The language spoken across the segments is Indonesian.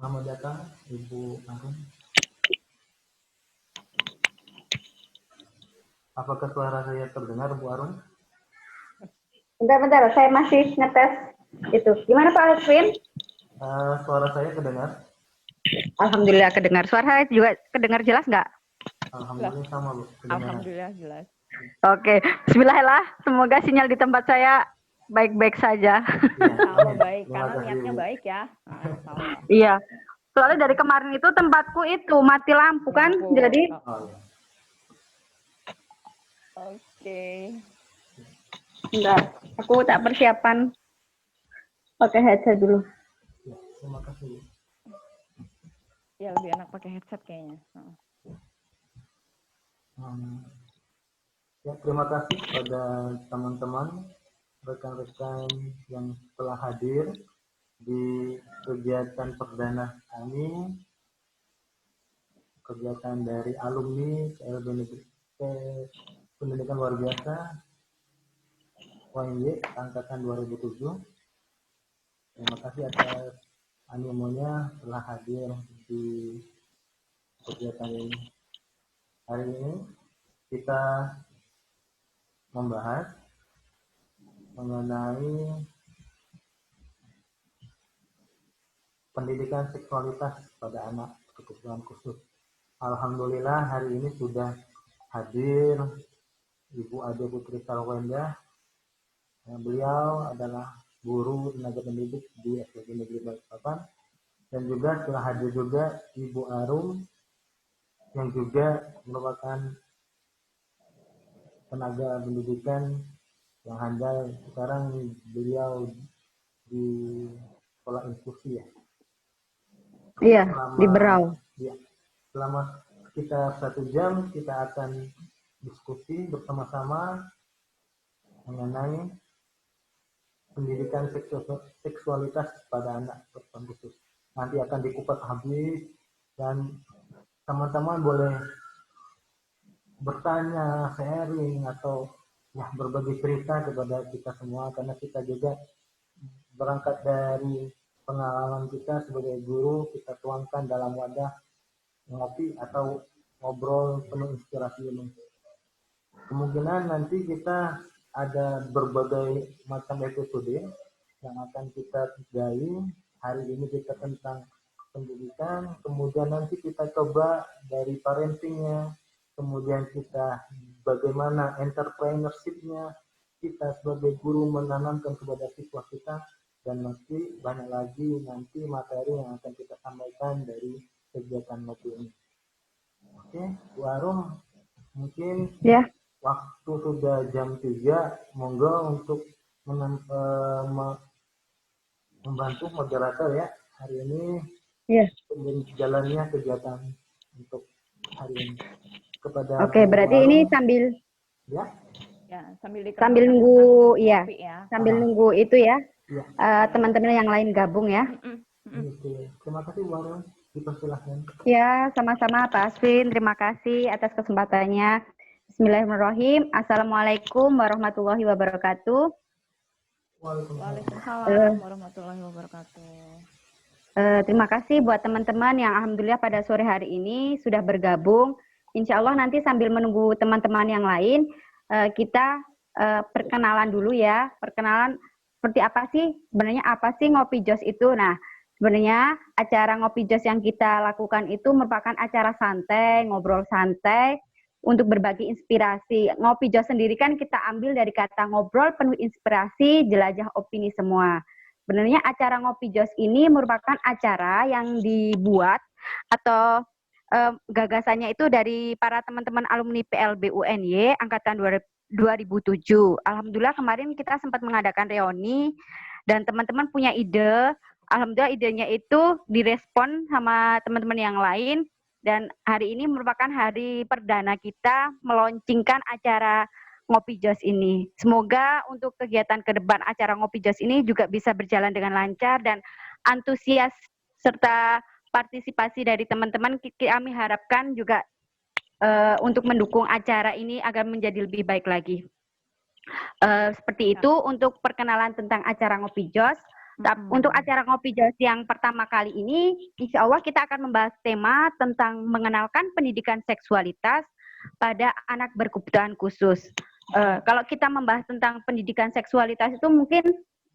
Selamat datang Ibu Arum. Apakah suara saya terdengar, Bu Arum? Bentar, saya masih ngetes itu. Gimana Pak Alvin? Suara saya kedengar? Alhamdulillah kedengar. Suara saya juga kedengar jelas nggak? Alhamdulillah sama, Bu. Kedengaran. Alhamdulillah jelas. Oke, bismillah. Semoga sinyal di tempat saya baik-baik saja. Iya, Kalau amin. baik, Terima karena kasih, niatnya Bu. baik ya. Sama. Iya. Soalnya dari kemarin itu tempatku itu mati lampu kan, Lampu. jadi Oh, iya. Oke. enggak. Aku tak persiapan pakai headset dulu. Ya, terima kasih, Bu. Ya lebih enak pakai headset kayaknya. Ya, terima kasih pada teman-teman, rekan-rekan yang telah hadir di kegiatan perdana kami, kegiatan dari alumni CLB Pendidikan Luar Biasa ONY angkatan 2007. Terima kasih atas animonya telah hadir di kegiatan ini. Hari ini kita membahas mengenai pendidikan seksualitas pada anak berkebutuhan khusus. Alhamdulillah hari ini sudah hadir Ibu Ade Putri Salwenda. Beliau adalah guru tenaga pendidik di SDG Negeri Balikpapan, dan juga telah hadir juga Ibu Arum yang juga merupakan tenaga pendidikan yang handal. Sekarang beliau di sekolah inklusi ya. Iya, di Berau. Ya, selama sekitar 1 jam kita akan diskusi bersama-sama mengenai pendidikan seksualitas pada anak berkebutuhan khusus. Nanti akan dikupas habis dan teman-teman boleh bertanya, sharing, atau ya berbagi cerita kepada kita semua, karena kita juga berangkat dari pengalaman kita sebagai guru, kita tuangkan dalam wadah ngopi atau ngobrol penuh inspirasi ini. Kemungkinan nanti kita ada berbagai macam episode yang akan kita gali. Hari ini kita tentang pendidikan, kemudian nanti kita coba dari parentingnya, kemudian kita bagaimana entrepreneurship-nya, kita sebagai guru menanamkan kepada siswa kita, dan masih banyak lagi nanti materi yang akan kita sampaikan dari kegiatan ngopi ini. Oke, Bu Arum, mungkin Ya. waktu sudah jam 3, monggo untuk membantu moderator ya hari ini. Iya. Jalannya kegiatan untuk hari ini. Kepada Oke, berarti Arum, ini sambil ya. Ya, sambil nunggu ya. ya. Sambil nunggu itu ya. Ya. Teman-teman yang lain gabung ya. Oke. Terima kasih Bu Arum. Dipersilahkan. Ya, sama-sama Pak Asvin. Terima kasih atas kesempatannya. Bismillahirrahmanirrahim. Assalamualaikum warahmatullahi wabarakatuh. Waalaikumsalam warahmatullahi wabarakatuh. Terima kasih buat teman-teman yang alhamdulillah pada sore hari ini sudah bergabung. Insya Allah nanti sambil menunggu teman-teman yang lain, kita perkenalan dulu ya. Perkenalan seperti apa sih? Sebenarnya apa sih Ngopi Jos itu? Nah, sebenarnya acara Ngopi Jos yang kita lakukan itu merupakan acara santai, ngobrol santai, untuk berbagi inspirasi. Ngopi Jos sendiri kan kita ambil dari kata ngobrol penuh inspirasi, jelajah opini semua. Sebenarnya acara Ngopi Jos ini merupakan acara yang dibuat atau gagasannya itu dari para teman-teman alumni PLB UNY angkatan 2007. Alhamdulillah kemarin kita sempat mengadakan reuni dan teman-teman punya ide. Alhamdulillah idenya itu direspon sama teman-teman yang lain. Dan hari ini merupakan hari perdana kita meluncurkan acara Ngopi Jos ini. Semoga untuk kegiatan ke depan acara Ngopi Jos ini juga bisa berjalan dengan lancar dan antusias serta partisipasi dari teman-teman. Kami harapkan juga untuk mendukung acara ini agar menjadi lebih baik lagi. Seperti itu untuk perkenalan tentang acara Ngopi Jos. Untuk acara Ngopi Jos yang pertama kali ini, insya Allah kita akan membahas tema tentang mengenalkan pendidikan seksualitas pada anak berkebutuhan khusus. Kalau kita membahas tentang pendidikan seksualitas itu mungkin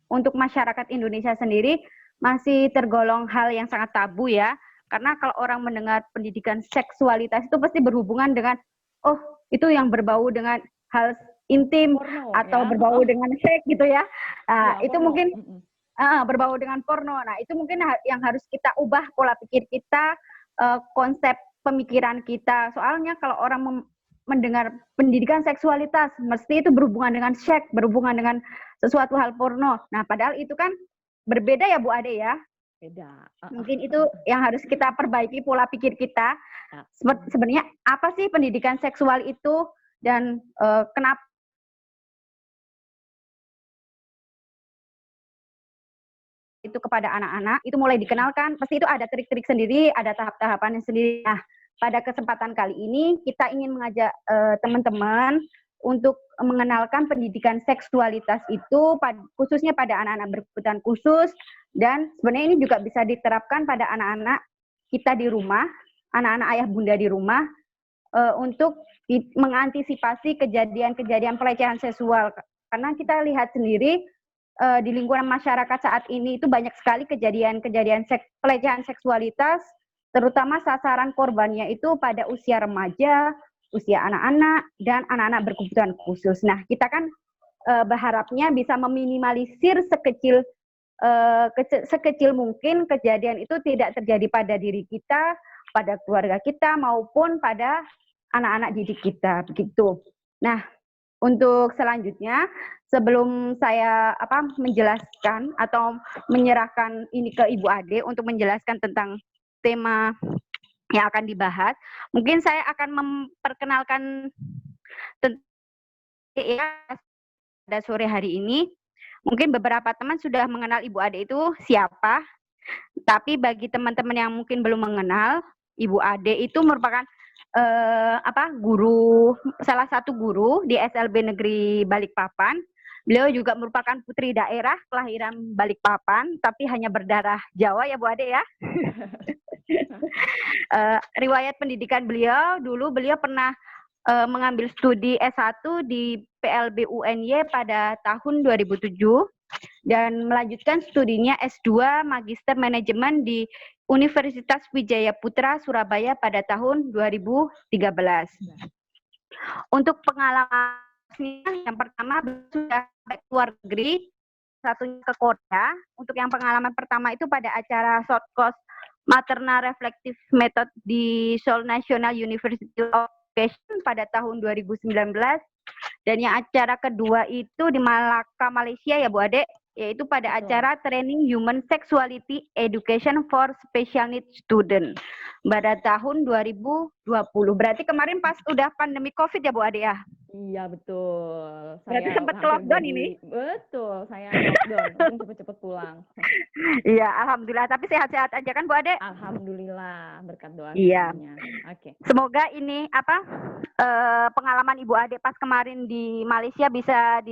untuk masyarakat Indonesia sendiri masih tergolong hal yang sangat tabu ya. Karena kalau orang mendengar pendidikan seksualitas itu pasti berhubungan dengan, oh itu yang berbau dengan hal intim Porno, atau ya. berbau dengan seks gitu ya. Ya, Itu porno. mungkin berbau dengan porno. Nah itu mungkin yang harus kita ubah pola pikir kita, konsep pemikiran kita. Soalnya kalau orang mendengar pendidikan seksualitas, mesti itu berhubungan dengan seks, berhubungan dengan sesuatu hal porno. Nah padahal itu kan berbeda ya Bu Ade ya. Beda. Mungkin itu yang harus kita perbaiki pola pikir kita. Sebenarnya apa sih pendidikan seksual itu dan kenapa itu kepada anak-anak itu mulai dikenalkan, pasti itu ada trik-trik sendiri, ada tahap-tahapannya sendiri. Nah, pada kesempatan kali ini kita ingin mengajak teman-teman untuk mengenalkan pendidikan seksualitas itu khususnya pada anak-anak berkebutuhan khusus, dan sebenarnya ini juga bisa diterapkan pada anak-anak kita di rumah, anak-anak ayah bunda di rumah, untuk mengantisipasi kejadian-kejadian pelecehan seksual. Karena kita lihat sendiri di lingkungan masyarakat saat ini itu banyak sekali kejadian-kejadian pelecehan seksualitas, terutama sasaran korbannya itu pada usia remaja, usia anak-anak, dan anak-anak berkebutuhan khusus. Nah, kita kan berharapnya bisa meminimalisir sekecil mungkin kejadian itu tidak terjadi pada diri kita, pada keluarga kita, maupun pada anak-anak didik kita, begitu. Nah, untuk selanjutnya, sebelum saya menjelaskan atau menyerahkan ini ke Ibu Ade untuk menjelaskan tentang tema yang akan dibahas, mungkin saya akan memperkenalkan pada sore hari ini. Mungkin beberapa teman sudah mengenal Ibu Ade itu siapa, tapi bagi teman-teman yang mungkin belum mengenal, Ibu Ade itu merupakan guru, salah satu guru di SLB Negeri Balikpapan. Beliau juga merupakan putri daerah kelahiran Balikpapan, tapi hanya berdarah Jawa ya Bu Ade ya. Riwayat pendidikan beliau, dulu beliau pernah mengambil studi S1 di PLB UNY pada tahun 2007 dan melanjutkan studinya S2 Magister Manajemen di Universitas Wijaya Putra Surabaya pada tahun 2013. Untuk pengalaman yang pertama sudah ke luar negeri, satunya ke Korea. Untuk yang pengalaman pertama itu pada acara short course Maternal Reflective Method di Seoul National University of Education pada tahun 2019. Dan yang acara kedua itu di Malaka, Malaysia ya Bu Ade, yaitu pada acara Training Human Sexuality Education for Special Needs Student pada tahun 2020. Berarti kemarin pas udah pandemi COVID ya Bu Ade ya? Iya betul. Berarti sempat ke lockdown ini? Betul, saya lockdown, penting cepet-cepet pulang. Iya, alhamdulillah. Tapi sehat-sehat aja kan Bu Ade? Alhamdulillah, berkat doa. Iya. Oke. Semoga ini pengalaman Ibu Ade pas kemarin di Malaysia bisa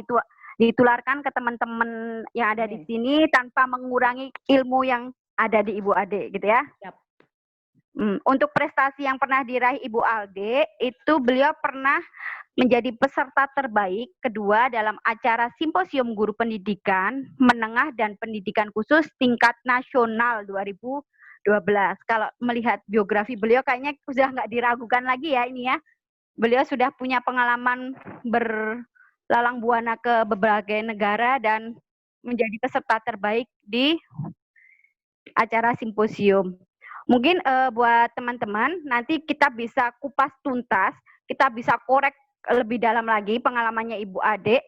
ditularkan ke teman-teman yang ada di sini tanpa mengurangi ilmu yang ada di Ibu Ade gitu ya. Yap. Untuk prestasi yang pernah diraih Ibu Ade, itu beliau pernah menjadi peserta terbaik kedua dalam acara Simposium Guru Pendidikan Menengah dan Pendidikan Khusus tingkat nasional 2012. Kalau melihat biografi beliau kayaknya sudah nggak diragukan lagi ya ini ya. Beliau sudah punya pengalaman berlalang buana ke berbagai negara dan menjadi peserta terbaik di acara simposium. Mungkin buat teman-teman nanti kita bisa kupas tuntas, kita bisa korek lebih dalam lagi pengalamannya Ibu Ade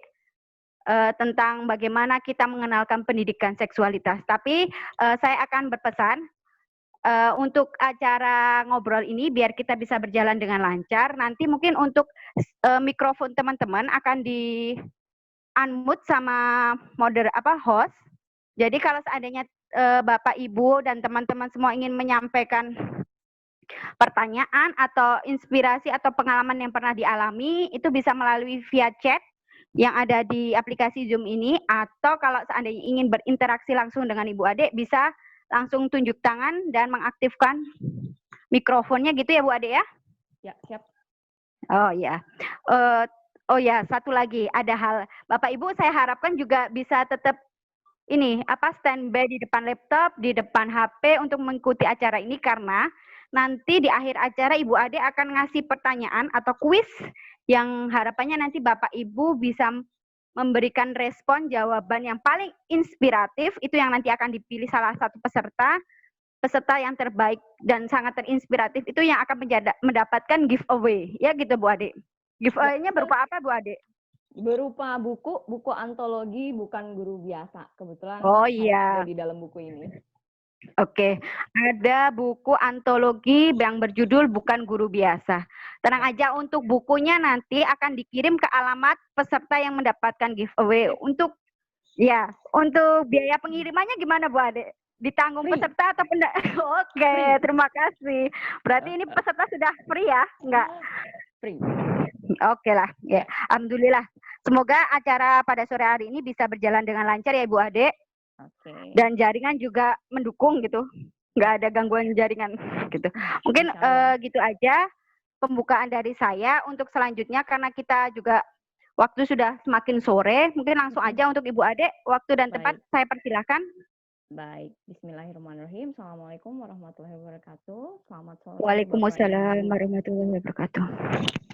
tentang bagaimana kita mengenalkan pendidikan seksualitas. Tapi saya akan berpesan untuk acara ngobrol ini biar kita bisa berjalan dengan lancar. Nanti mungkin untuk mikrofon teman-teman akan di unmute sama host. Jadi kalau seandainya Bapak Ibu dan teman-teman semua ingin menyampaikan pertanyaan atau inspirasi atau pengalaman yang pernah dialami, itu bisa melalui via chat yang ada di aplikasi Zoom ini, atau kalau seandainya ingin berinteraksi langsung dengan Ibu Ade, bisa langsung tunjuk tangan dan mengaktifkan mikrofonnya gitu ya Bu Ade ya? Ya, siap. Oh ya. Oh ya, satu lagi ada hal, Bapak Ibu saya harapkan juga bisa tetap ini standby di depan laptop, di depan HP untuk mengikuti acara ini, karena nanti di akhir acara Ibu Ade akan ngasih pertanyaan atau kuis yang harapannya nanti Bapak Ibu bisa memberikan respon jawaban yang paling inspiratif, itu yang nanti akan dipilih salah satu peserta yang terbaik dan sangat terinspiratif, itu yang akan mendapatkan giveaway ya gitu Bu Ade. Giveaway-nya berupa apa Bu Ade? Berupa buku antologi Bukan Guru Biasa. Kebetulan Oh saya iya. ada di dalam buku ini. Oke, ada buku antologi yang berjudul Bukan Guru Biasa. Tenang aja, untuk bukunya nanti akan dikirim ke alamat peserta yang mendapatkan giveaway. Untuk biaya pengirimannya gimana Bu Ade? Ditanggung Free. peserta atau Oke, Free. terima kasih. Berarti ini peserta sudah free ya? Enggak? Free. Oke lah, ya. Alhamdulillah. Semoga acara pada sore hari ini bisa berjalan dengan lancar ya Bu Ade. Oke. Dan jaringan juga mendukung gitu, nggak ada gangguan jaringan gitu. Mungkin gitu aja pembukaan dari saya. Untuk selanjutnya, karena kita juga waktu sudah semakin sore, mungkin langsung aja untuk Ibu Ade, waktu dan tempat saya persilahkan. Baik, bismillahirrahmanirrahim. Assalamualaikum warahmatullahi wabarakatuh. Selamat sore. Waalaikumsalam warahmatullahi wabarakatuh.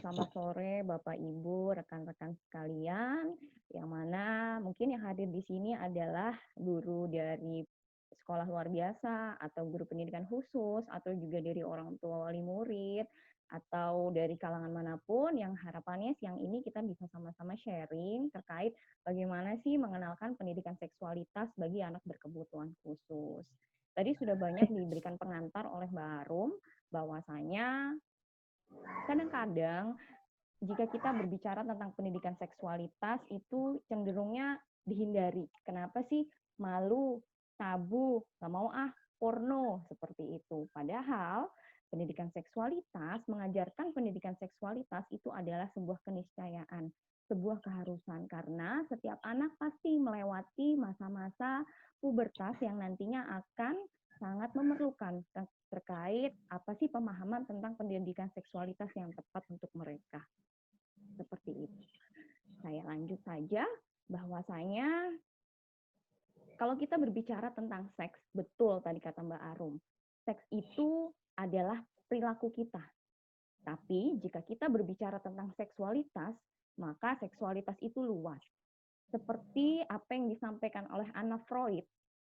Selamat sore Bapak Ibu, rekan-rekan sekalian, yang mana mungkin yang hadir di sini adalah guru dari sekolah luar biasa, atau guru pendidikan khusus, atau juga dari orang tua wali murid, atau dari kalangan manapun, yang harapannya siang ini kita bisa sama-sama sharing terkait bagaimana sih mengenalkan pendidikan seksualitas bagi anak berkebutuhan khusus. Tadi sudah banyak diberikan pengantar oleh Mbak Arum, bahwasanya kadang-kadang jika kita berbicara tentang pendidikan seksualitas itu cenderungnya dihindari. Kenapa sih? Malu, tabu, nggak mau porno, seperti itu. Padahal pendidikan seksualitas, mengajarkan pendidikan seksualitas itu adalah sebuah keniscayaan, sebuah keharusan, karena setiap anak pasti melewati masa-masa pubertas yang nantinya akan sangat memerlukan terkait apa sih pemahaman tentang pendidikan seksualitas yang tepat untuk mereka. Seperti itu. Saya lanjut saja, bahwasanya kalau kita berbicara tentang seks, betul tadi kata Mbak Arum, seks itu adalah perilaku kita. Tapi jika kita berbicara tentang seksualitas, maka seksualitas itu luas. Seperti apa yang disampaikan oleh Anna Freud.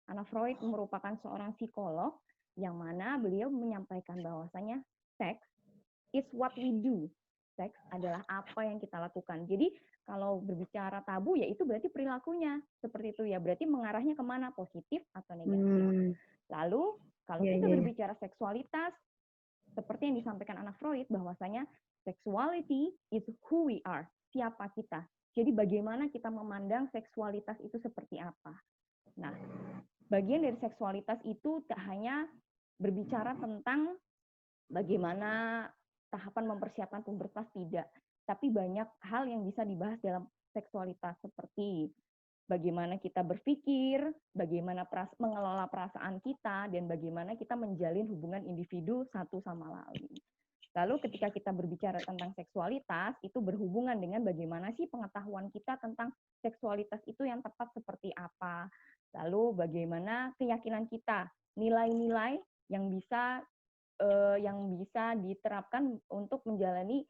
Anna Freud merupakan seorang psikolog yang mana beliau menyampaikan bahwasanya seks is what we do. Seks adalah apa yang kita lakukan. Jadi kalau berbicara tabu, ya itu berarti perilakunya seperti itu ya. Berarti mengarahnya kemana, positif atau negatif. Lalu kalau kita berbicara seksualitas, seperti yang disampaikan Anna Freud, bahwasanya sexuality is who we are, siapa kita. Jadi bagaimana kita memandang seksualitas itu seperti apa. Nah, bagian dari seksualitas itu tak hanya berbicara tentang bagaimana tahapan mempersiapkan pubertas, tidak. Tapi banyak hal yang bisa dibahas dalam seksualitas, seperti bagaimana kita berpikir, bagaimana mengelola perasaan kita, dan bagaimana kita menjalin hubungan individu satu sama lain. Lalu ketika kita berbicara tentang seksualitas, itu berhubungan dengan bagaimana sih pengetahuan kita tentang seksualitas itu yang tepat seperti apa. Lalu bagaimana keyakinan kita, nilai-nilai yang bisa diterapkan untuk menjalani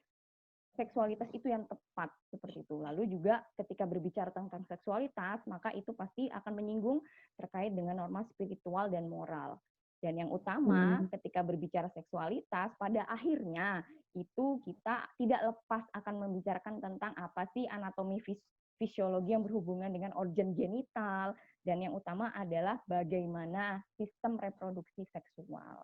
seksualitas itu yang tepat, seperti itu. Lalu juga ketika berbicara tentang seksualitas, maka itu pasti akan menyinggung terkait dengan norma spiritual dan moral. Dan yang utama ketika berbicara seksualitas, pada akhirnya itu kita tidak lepas akan membicarakan tentang apa sih anatomi fisiologi yang berhubungan dengan organ genital, dan yang utama adalah bagaimana sistem reproduksi seksual.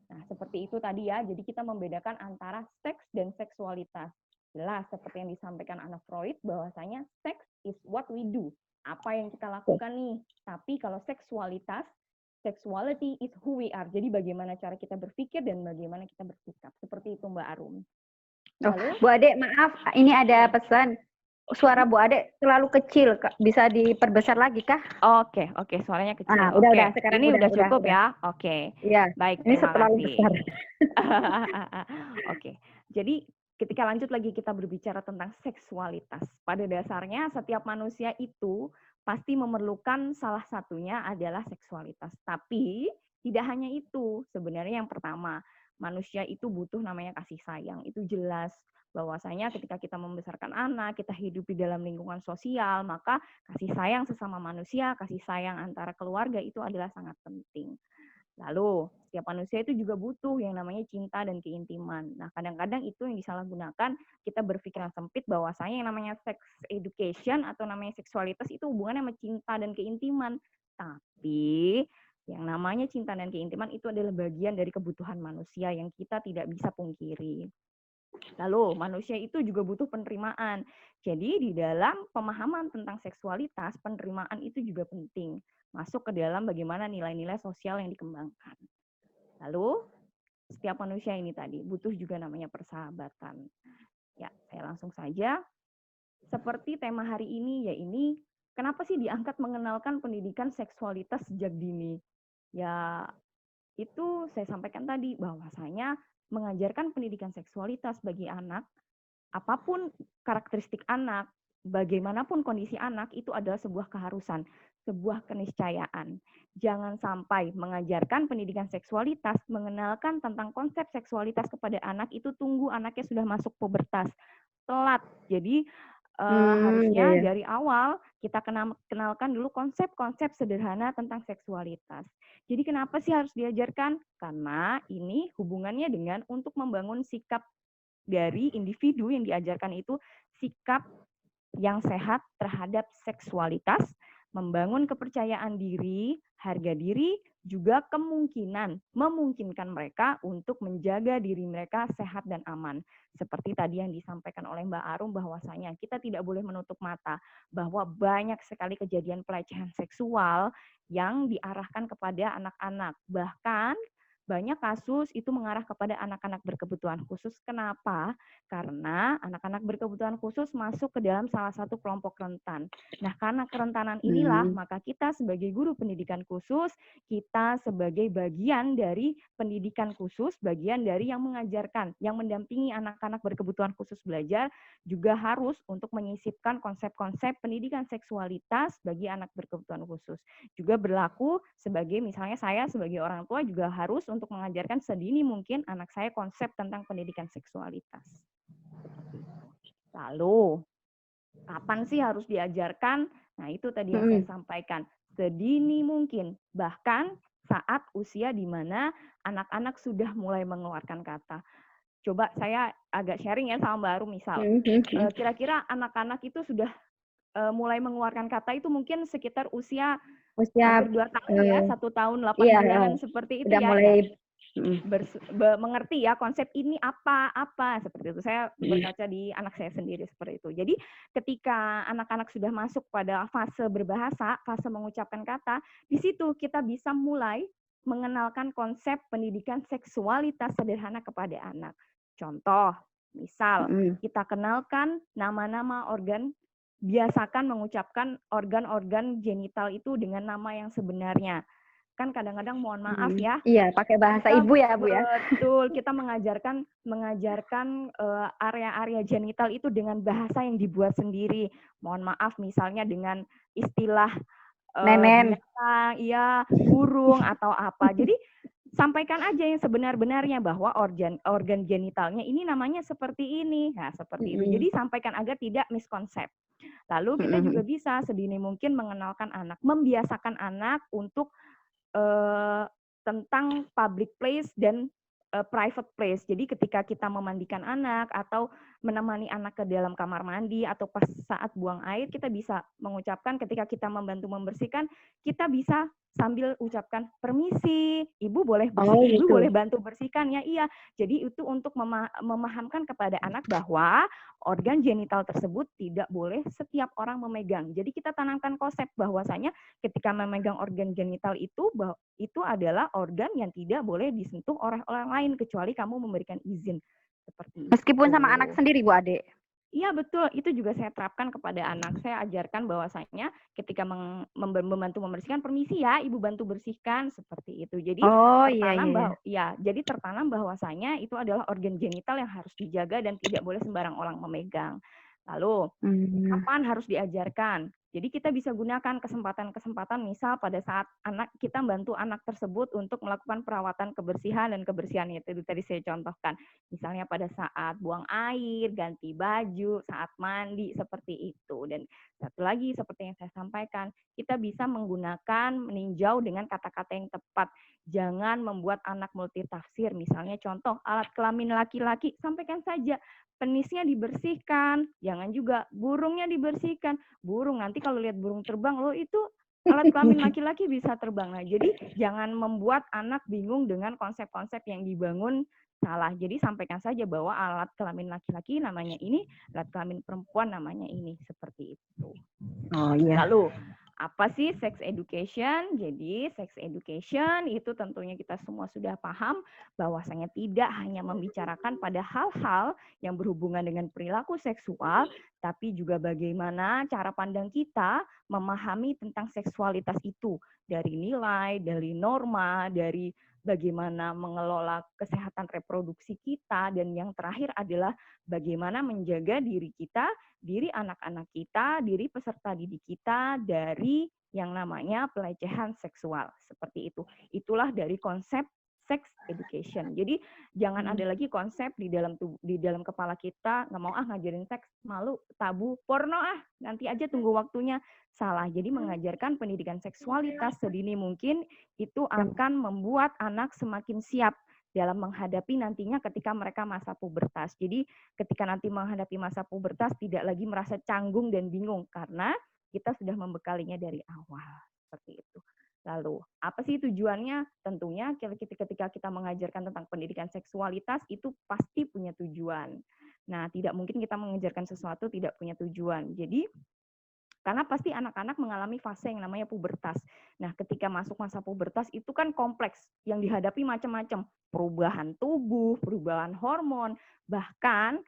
Nah, seperti itu tadi ya. Jadi kita membedakan antara seks dan seksualitas. Jelas seperti yang disampaikan Anna Freud, bahwasanya sex is what we do. Apa yang kita lakukan nih. Tapi kalau seksualitas, sexuality is who we are. Jadi bagaimana cara kita berpikir dan bagaimana kita bersikap. Seperti itu Mbak Arum. Lalu, Bu Ade, maaf, ini ada pesan. Suara Bu Ade terlalu kecil, Kak. Bisa diperbesar lagi kah? Oke, suaranya kecil. Udah, Oke, sekarang ini udah udah. cukup ya. Oke, Iya, baik, ini terima terlalu kasih. besar. Oke, jadi ketika lanjut lagi kita berbicara tentang seksualitas. Pada dasarnya setiap manusia itu pasti memerlukan salah satunya adalah seksualitas. Tapi tidak hanya itu. Sebenarnya yang pertama, manusia itu butuh namanya kasih sayang. Itu jelas bahwasanya ketika kita membesarkan anak, kita hidup di dalam lingkungan sosial, maka kasih sayang sesama manusia, kasih sayang antara keluarga itu adalah sangat penting. Lalu, setiap manusia itu juga butuh yang namanya cinta dan keintiman. Nah, kadang-kadang itu yang disalahgunakan, kita berpikiran sempit bahwasanya yang namanya sex education atau namanya seksualitas itu hubungannya sama cinta dan keintiman. Tapi, yang namanya cinta dan keintiman itu adalah bagian dari kebutuhan manusia yang kita tidak bisa pungkiri. Lalu, manusia itu juga butuh penerimaan. Jadi, di dalam pemahaman tentang seksualitas, penerimaan itu juga penting. Masuk ke dalam bagaimana nilai-nilai sosial yang dikembangkan. Lalu, setiap manusia ini tadi butuh juga namanya persahabatan. Ya, saya langsung saja. Seperti tema hari ini, yaitu kenapa sih diangkat mengenalkan pendidikan seksualitas sejak dini? Ya, itu saya sampaikan tadi, bahwasanya mengajarkan pendidikan seksualitas bagi anak, apapun karakteristik anak, bagaimanapun kondisi anak, itu adalah sebuah keharusan, sebuah keniscayaan. Jangan sampai mengajarkan pendidikan seksualitas, mengenalkan tentang konsep seksualitas kepada anak, itu tunggu anaknya sudah masuk pubertas. Telat. Jadi, harusnya Iya. dari awal kita kenalkan dulu konsep-konsep sederhana tentang seksualitas. Jadi kenapa sih harus diajarkan? Karena ini hubungannya dengan untuk membangun sikap dari individu yang diajarkan itu, sikap yang sehat terhadap seksualitas, membangun kepercayaan diri, harga diri, juga memungkinkan mereka untuk menjaga diri mereka sehat dan aman. Seperti tadi yang disampaikan oleh Mbak Arum, bahwasanya kita tidak boleh menutup mata bahwa banyak sekali kejadian pelecehan seksual yang diarahkan kepada anak-anak. Bahkan banyak kasus itu mengarah kepada anak-anak berkebutuhan khusus. Kenapa? Karena anak-anak berkebutuhan khusus masuk ke dalam salah satu kelompok rentan. Nah, karena kerentanan inilah, maka kita sebagai guru pendidikan khusus, kita sebagai bagian dari pendidikan khusus, bagian dari yang mengajarkan, yang mendampingi anak-anak berkebutuhan khusus belajar, juga harus untuk menyisipkan konsep-konsep pendidikan seksualitas bagi anak berkebutuhan khusus. Juga berlaku sebagai, misalnya saya sebagai orang tua juga harus untuk mengajarkan sedini mungkin anak saya konsep tentang pendidikan seksualitas. Lalu, kapan sih harus diajarkan? Nah, itu tadi yang saya sampaikan. Sedini mungkin. Bahkan saat usia di mana anak-anak sudah mulai mengeluarkan kata. Coba saya agak sharing ya sama Mbak Arum, misal. Kira-kira anak-anak itu sudah mulai mengeluarkan kata itu mungkin sekitar usia hampir 2 tahun ya, 1 tahun 8 bulan seperti itu udah ya. mulai Mengerti ya konsep ini apa seperti itu. Saya berkaca di anak saya sendiri seperti itu. Jadi ketika anak-anak sudah masuk pada fase berbahasa, fase mengucapkan kata, di situ kita bisa mulai mengenalkan konsep pendidikan seksualitas sederhana kepada anak. Contoh, misal kita kenalkan nama-nama organ, biasakan mengucapkan organ-organ genital itu dengan nama yang sebenarnya. Kan kadang-kadang mohon maaf ya. Iya, pakai bahasa ibu ya, Bu ya. Betul, kita mengajarkan area-area genital itu dengan bahasa yang dibuat sendiri. Mohon maaf misalnya dengan istilah binatang, iya, burung atau apa. Jadi sampaikan aja yang sebenar-benarnya bahwa organ genitalnya ini namanya seperti ini. Nah, seperti itu. Jadi sampaikan agar tidak miskonsep. Lalu kita juga bisa sedini mungkin mengenalkan anak, membiasakan anak untuk tentang public place dan private place. Jadi ketika kita memandikan anak atau menemani anak ke dalam kamar mandi atau pas saat buang air, kita bisa mengucapkan ketika kita membantu membersihkan, kita bisa sambil ucapkan permisi, ibu boleh bersih, ibu boleh bantu bersihkan ya. Iya. Jadi itu untuk memahamkan kepada anak bahwa organ genital tersebut tidak boleh setiap orang memegang. Jadi kita tanamkan konsep bahwasanya ketika memegang organ genital itu adalah organ yang tidak boleh disentuh oleh orang lain kecuali kamu memberikan izin. Seperti meskipun itu. Sama anak sendiri, Bu Ade. Iya betul, itu juga saya terapkan kepada anak. Saya ajarkan bahwasanya ketika membantu membersihkan, permisi ya, ibu bantu bersihkan seperti itu. Jadi Oh iya tertanam iya iya. bahwa ya, jadi tertanam bahwasanya itu adalah organ genital yang harus dijaga dan tidak boleh sembarang orang memegang. Lalu Hmm. kapan harus diajarkan? Jadi kita bisa gunakan kesempatan-kesempatan misal pada saat anak kita bantu anak tersebut untuk melakukan perawatan kebersihan dan kebersihan itu tadi saya contohkan. Misalnya pada saat buang air, ganti baju, saat mandi seperti itu. Dan satu lagi seperti yang saya sampaikan, kita bisa menggunakan meninjau dengan kata-kata yang tepat. Jangan membuat anak multitafsir. Misalnya contoh alat kelamin laki-laki, sampaikan saja penisnya dibersihkan, jangan juga burungnya dibersihkan. Burung nanti kalau lihat burung terbang, loh itu alat kelamin laki-laki bisa terbang. Nah, jadi jangan membuat anak bingung dengan konsep-konsep yang dibangun salah. Jadi sampaikan saja bahwa alat kelamin laki-laki namanya ini, alat kelamin perempuan namanya ini, seperti itu. Oh iya. Lalu, apa sih sex education? Jadi, sex education itu tentunya kita semua sudah paham bahwasanya tidak hanya membicarakan pada hal-hal yang berhubungan dengan perilaku seksual, tapi juga bagaimana cara pandang kita memahami tentang seksualitas itu. Dari nilai, dari norma, dari bagaimana mengelola kesehatan reproduksi kita, dan yang terakhir adalah bagaimana menjaga diri kita, diri anak-anak kita, diri peserta didik kita dari yang namanya pelecehan seksual. Seperti itu. Itulah dari konsep sex education. Jadi jangan ada lagi konsep di dalam kepala kita, nggak mau ngajarin seks, malu, tabu, porno nanti aja tunggu waktunya. Salah. Jadi mengajarkan pendidikan seksualitas sedini mungkin itu akan membuat anak semakin siap dalam menghadapi nantinya ketika mereka masa pubertas. Jadi ketika nanti menghadapi masa pubertas tidak lagi merasa canggung dan bingung karena kita sudah membekalinya dari awal. Seperti itu. Lalu, apa sih tujuannya? Tentunya ketika kita mengajarkan tentang pendidikan seksualitas itu pasti punya tujuan. Nah, tidak mungkin kita mengajarkan sesuatu tidak punya tujuan. Jadi, karena pasti anak-anak mengalami fase yang namanya pubertas. Nah, ketika masuk masa pubertas itu kan kompleks, yang dihadapi macam-macam. Perubahan tubuh, perubahan hormon, bahkan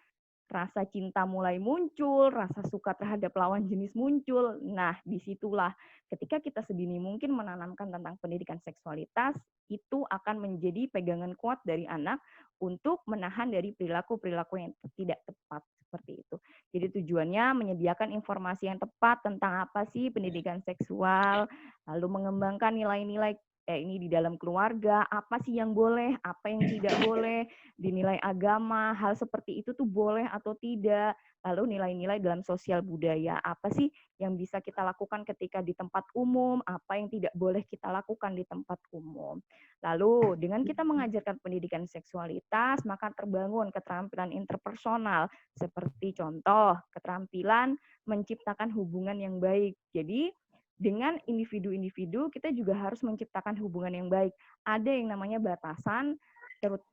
rasa cinta mulai muncul, rasa suka terhadap lawan jenis muncul. Nah, disitulah ketika kita sedini mungkin menanamkan tentang pendidikan seksualitas, itu akan menjadi pegangan kuat dari anak untuk menahan dari perilaku-perilaku yang tidak tepat seperti itu. Jadi tujuannya menyediakan informasi yang tepat tentang apa sih pendidikan seksual, lalu mengembangkan nilai-nilai ini di dalam keluarga, apa sih yang boleh, apa yang tidak boleh, dinilai agama, hal seperti itu tuh boleh atau tidak, lalu nilai-nilai dalam sosial budaya, apa sih yang bisa kita lakukan ketika di tempat umum, apa yang tidak boleh kita lakukan di tempat umum. Lalu dengan kita mengajarkan pendidikan seksualitas, maka terbangun keterampilan interpersonal, seperti contoh keterampilan menciptakan hubungan yang baik. Jadi dengan individu-individu kita juga harus menciptakan hubungan yang baik. Ada yang namanya batasan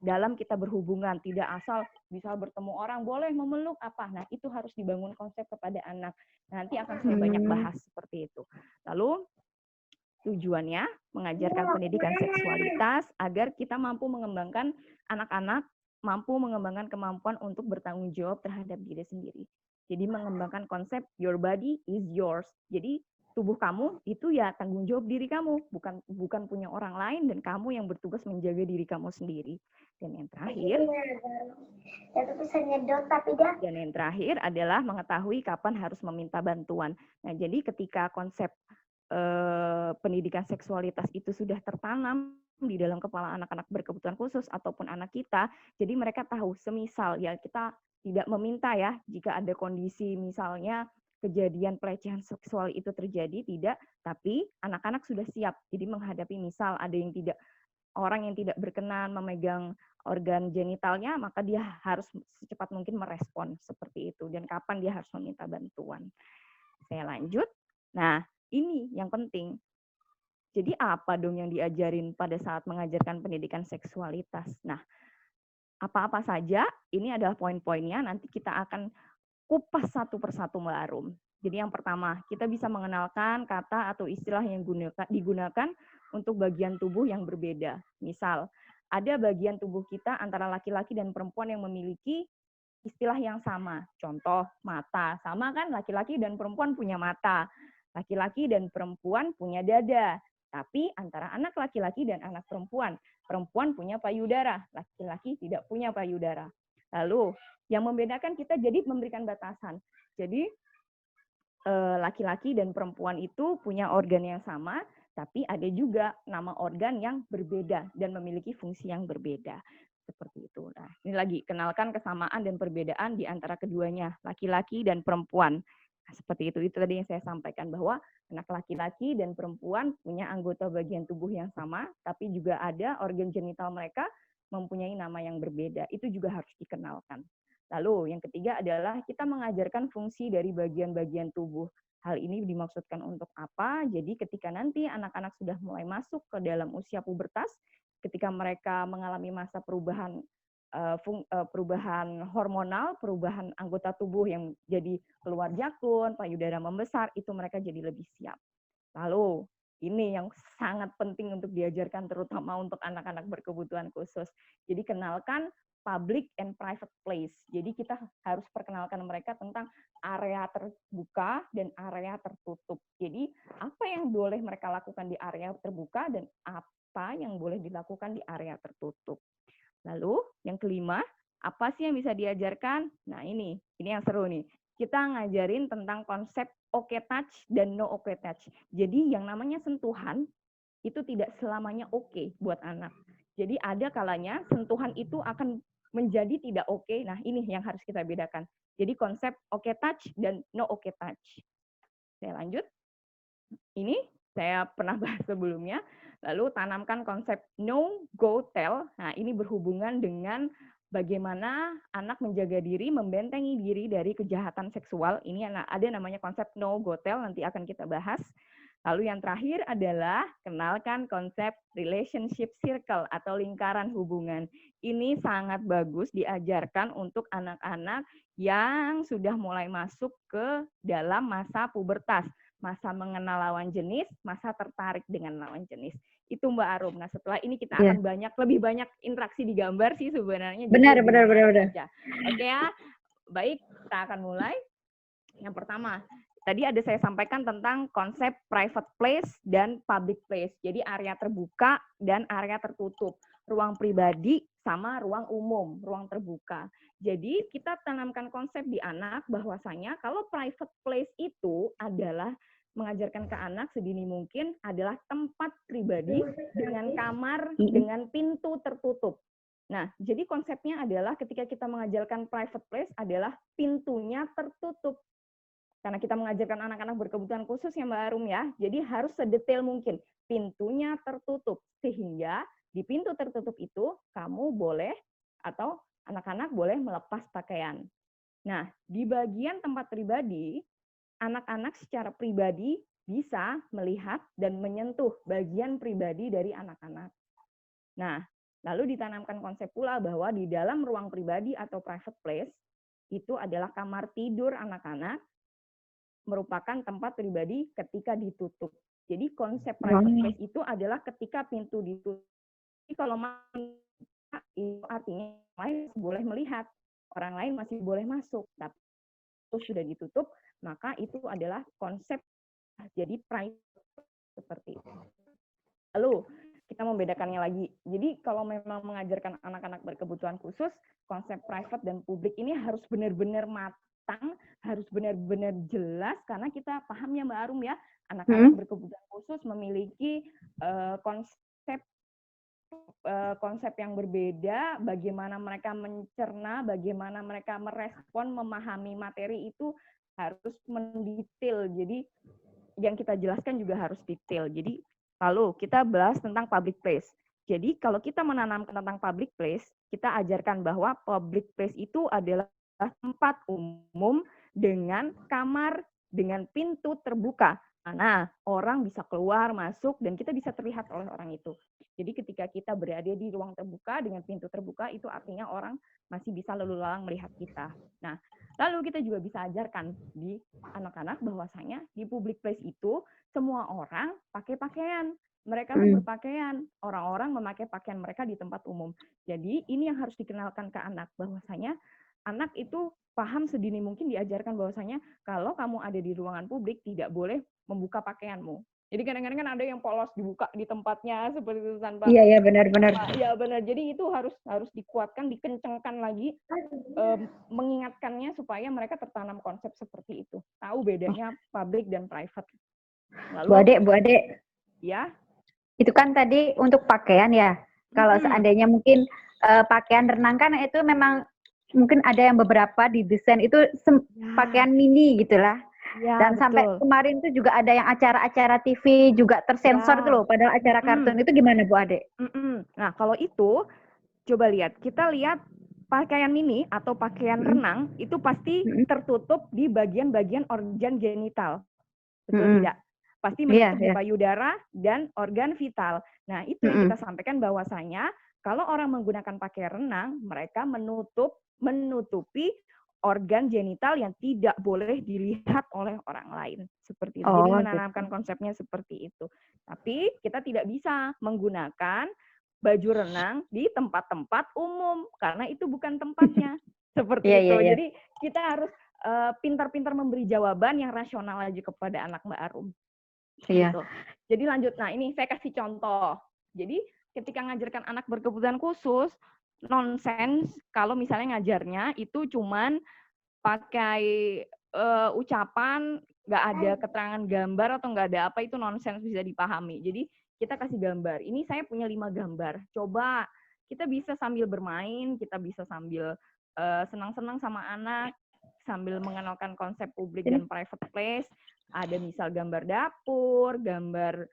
dalam kita berhubungan, tidak asal bisa bertemu orang boleh memeluk apa. Nah, itu harus dibangun konsep kepada anak. Nanti akan saya banyak bahas seperti itu. Lalu tujuannya mengajarkan pendidikan seksualitas agar kita mampu mengembangkan anak-anak, mampu mengembangkan kemampuan untuk bertanggung jawab terhadap diri sendiri. Jadi mengembangkan konsep your body is yours. Jadi tubuh kamu itu ya tanggung jawab diri kamu, bukan punya orang lain, dan kamu yang bertugas menjaga diri kamu sendiri. Dan yang terakhir adalah mengetahui kapan harus meminta bantuan. Nah, jadi ketika konsep pendidikan seksualitas itu sudah tertanam di dalam kepala anak-anak berkebutuhan khusus ataupun anak kita, jadi mereka tahu semisal ya kita tidak meminta ya jika ada kondisi misalnya kejadian pelecehan seksual itu terjadi, tidak, tapi anak-anak sudah siap. Jadi menghadapi misal ada yang tidak, orang yang tidak berkenan memegang organ genitalnya, maka dia harus secepat mungkin merespon seperti itu, dan kapan dia harus meminta bantuan. Saya lanjut. Nah, ini yang penting. Jadi apa dong yang diajarin pada saat mengajarkan pendidikan seksualitas? Nah, apa-apa saja, ini adalah poin-poinnya, nanti kita akan kupas satu persatu Mbak Arum. Jadi yang pertama, kita bisa mengenalkan kata atau istilah yang digunakan untuk bagian tubuh yang berbeda. Misal, ada bagian tubuh kita antara laki-laki dan perempuan yang memiliki istilah yang sama. Contoh, mata. Sama kan, laki-laki dan perempuan punya mata. Laki-laki dan perempuan punya dada. Tapi antara anak laki-laki dan anak perempuan punya payudara, laki-laki tidak punya payudara. Lalu, yang membedakan kita jadi memberikan batasan. Jadi, laki-laki dan perempuan itu punya organ yang sama, tapi ada juga nama organ yang berbeda dan memiliki fungsi yang berbeda. Seperti itu. Nah, ini lagi, kenalkan kesamaan dan perbedaan di antara keduanya, laki-laki dan perempuan. Nah, seperti itu. Itu tadi yang saya sampaikan, bahwa anak laki-laki dan perempuan punya anggota bagian tubuh yang sama, tapi juga ada organ genital mereka mempunyai nama yang berbeda. Itu juga harus dikenalkan. Lalu yang ketiga adalah kita mengajarkan fungsi dari bagian-bagian tubuh. Hal ini dimaksudkan untuk apa? Jadi ketika nanti anak-anak sudah mulai masuk ke dalam usia pubertas, ketika mereka mengalami masa perubahan hormonal, perubahan anggota tubuh yang jadi keluar jakun, payudara membesar, itu mereka jadi lebih siap. Lalu ini yang sangat penting untuk diajarkan terutama untuk anak-anak berkebutuhan khusus. Jadi kenalkan public and private place. Jadi kita harus perkenalkan mereka tentang area terbuka dan area tertutup. Jadi apa yang boleh mereka lakukan di area terbuka dan apa yang boleh dilakukan di area tertutup. Lalu yang kelima, apa sih yang bisa diajarkan? Nah ini yang seru nih. Kita ngajarin tentang konsep okay touch dan no okay touch. Jadi yang namanya sentuhan itu tidak selamanya oke buat anak. Jadi ada kalanya sentuhan itu akan menjadi tidak oke. Nah ini yang harus kita bedakan. Jadi konsep okay touch dan no okay touch. Saya lanjut. Ini saya pernah bahas sebelumnya. Lalu tanamkan konsep no, go, tell. Nah ini berhubungan dengan bagaimana anak menjaga diri, membentengi diri dari kejahatan seksual. Ini ada namanya konsep no, go, tell, nanti akan kita bahas. Lalu yang terakhir adalah kenalkan konsep relationship circle atau lingkaran hubungan. Ini sangat bagus diajarkan untuk anak-anak yang sudah mulai masuk ke dalam masa pubertas, masa mengenal lawan jenis, masa tertarik dengan lawan jenis. Itu Mbak Arum. Nah setelah ini kita akan lebih banyak interaksi di gambar sih sebenarnya. Benar. Oke ya, baik kita akan mulai. Yang pertama, tadi ada saya sampaikan tentang konsep private place dan public place. Jadi area terbuka dan area tertutup. Ruang pribadi sama ruang umum, ruang terbuka. Jadi kita tanamkan konsep di anak bahwasanya kalau private place itu adalah mengajarkan ke anak sedini mungkin adalah tempat pribadi dengan kamar dengan pintu tertutup. Nah, jadi konsepnya adalah ketika kita mengajarkan private place adalah pintunya tertutup. Karena kita mengajarkan anak-anak berkebutuhan khusus ya Mbak Arum ya, jadi harus sedetail mungkin. Pintunya tertutup, sehingga di pintu tertutup itu kamu boleh atau anak-anak boleh melepas pakaian. Nah, di bagian tempat pribadi, anak-anak secara pribadi bisa melihat dan menyentuh bagian pribadi dari anak-anak. Nah, lalu ditanamkan konsep pula bahwa di dalam ruang pribadi atau private place, itu adalah kamar tidur anak-anak, merupakan tempat pribadi ketika ditutup. Jadi konsep private place itu adalah ketika pintu ditutup. Jadi kalau itu artinya lain boleh melihat, orang lain masih boleh masuk, tapi itu sudah ditutup, maka itu adalah konsep jadi private seperti itu. Lalu kita membedakannya lagi. Jadi kalau memang mengajarkan anak-anak berkebutuhan khusus, konsep private dan publik ini harus benar-benar matang, harus benar-benar jelas, karena kita paham ya Mbak Arum ya, anak-anak berkebutuhan khusus memiliki konsep yang berbeda, bagaimana mereka mencerna, bagaimana mereka merespon, memahami materi itu harus mendetail. Jadi yang kita jelaskan juga harus detail. Jadi lalu kita bahas tentang public place. Jadi kalau kita menanamkan tentang public place, kita ajarkan bahwa public place itu adalah tempat umum dengan kamar, dengan pintu terbuka. Mana orang bisa keluar, masuk, dan kita bisa terlihat oleh orang itu. Jadi ketika kita berada di ruang terbuka dengan pintu terbuka, itu artinya orang masih bisa lalu lalang melihat kita. Nah, lalu kita juga bisa ajarkan di anak-anak bahwasanya di public place itu semua orang pakai pakaian. Mereka berpakaian. Orang-orang memakai pakaian mereka di tempat umum. Jadi ini yang harus dikenalkan ke anak bahwasanya anak itu paham sedini mungkin diajarkan bahwasanya kalau kamu ada di ruangan publik tidak boleh membuka pakaianmu. Jadi kadang-kadang kan ada yang polos dibuka di tempatnya seperti itu tanpa. Iya, iya, benar-benar. Iya benar. Jadi itu harus dikuatkan, dikencengkan lagi, mengingatkannya supaya mereka tertanam konsep seperti itu. Tahu bedanya public dan private. Bu Lalu Ade, ya, itu kan tadi untuk pakaian ya. Kalau seandainya mungkin pakaian renang kan itu memang mungkin ada yang beberapa didesain itu pakaian mini gitulah. ya Dan sampai betul. kemarin tuh juga ada yang acara-acara TV juga tersensor tuh loh, padahal acara kartun itu gimana Bu Ade? Nah kalau itu coba lihat, kita lihat pakaian mini atau pakaian renang itu pasti tertutup di bagian-bagian organ genital, betul tidak? Pasti menutup di payudara dan organ vital. Nah itu yang kita sampaikan bahwasanya kalau orang menggunakan pakaian renang, mereka menutupi organ genital yang tidak boleh dilihat oleh orang lain. Seperti itu. Jadi menanamkan konsepnya seperti itu. Tapi kita tidak bisa menggunakan baju renang di tempat-tempat umum karena itu bukan tempatnya. Seperti itu. Jadi kita harus pintar-pintar memberi jawaban yang rasional aja kepada anak Mbak Arum. Gitu. Jadi lanjut. Nah, ini saya kasih contoh. Jadi ketika ngajarkan anak berkebutuhan khusus, nonsens kalau misalnya ngajarnya itu cuman pakai ucapan, nggak ada keterangan gambar atau nggak ada apa, itu nonsens, bisa dipahami. Jadi kita kasih gambar. Ini saya punya 5 gambar. Coba kita bisa sambil bermain, kita bisa sambil senang-senang sama anak, sambil mengenalkan konsep publik dan private place. Ada misal gambar dapur, gambar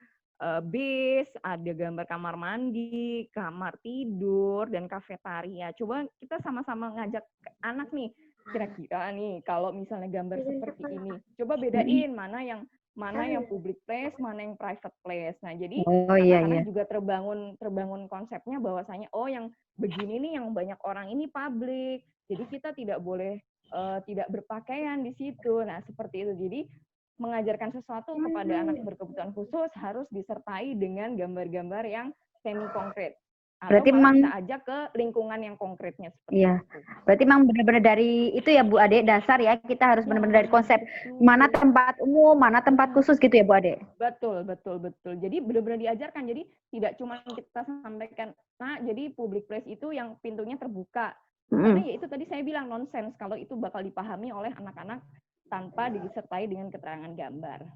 bis, ada gambar kamar mandi, kamar tidur, dan kafetaria. Coba kita sama-sama ngajak anak nih, kira-kira nih kalau misalnya gambar seperti ini, coba bedain mana yang public place, mana yang private place. Nah, jadi anak-anak juga terbangun konsepnya bahwasanya oh yang begini nih yang banyak orang ini public. Jadi kita tidak boleh tidak berpakaian di situ. Nah, seperti itu. Jadi mengajarkan sesuatu kepada anak berkebutuhan khusus harus disertai dengan gambar-gambar yang semi konkret. Berarti memang bisa aja ke lingkungan yang konkretnya seperti itu. Berarti memang benar-benar dari itu ya Bu Ade, dasar ya, kita harus benar-benar dari konsep mana tempat umum, mana tempat khusus gitu ya Bu Ade. Betul. Jadi benar-benar diajarkan. Jadi tidak cuma kita sampaikan, nah jadi public place itu yang pintunya terbuka. Karena ya itu tadi saya bilang nonsens kalau itu bakal dipahami oleh anak-anak tanpa disertai dengan keterangan gambar.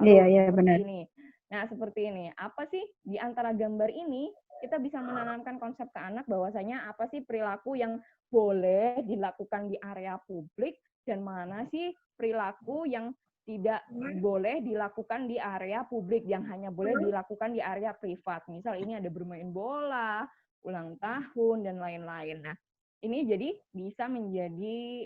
Lalu benar. Nah, seperti ini. Apa sih di antara gambar ini kita bisa menanamkan konsep ke anak bahwasanya apa sih perilaku yang boleh dilakukan di area publik dan mana sih perilaku yang tidak boleh dilakukan di area publik, yang hanya boleh dilakukan di area privat. Misal ini ada bermain bola, ulang tahun, dan lain-lain. Nah, ini jadi bisa menjadi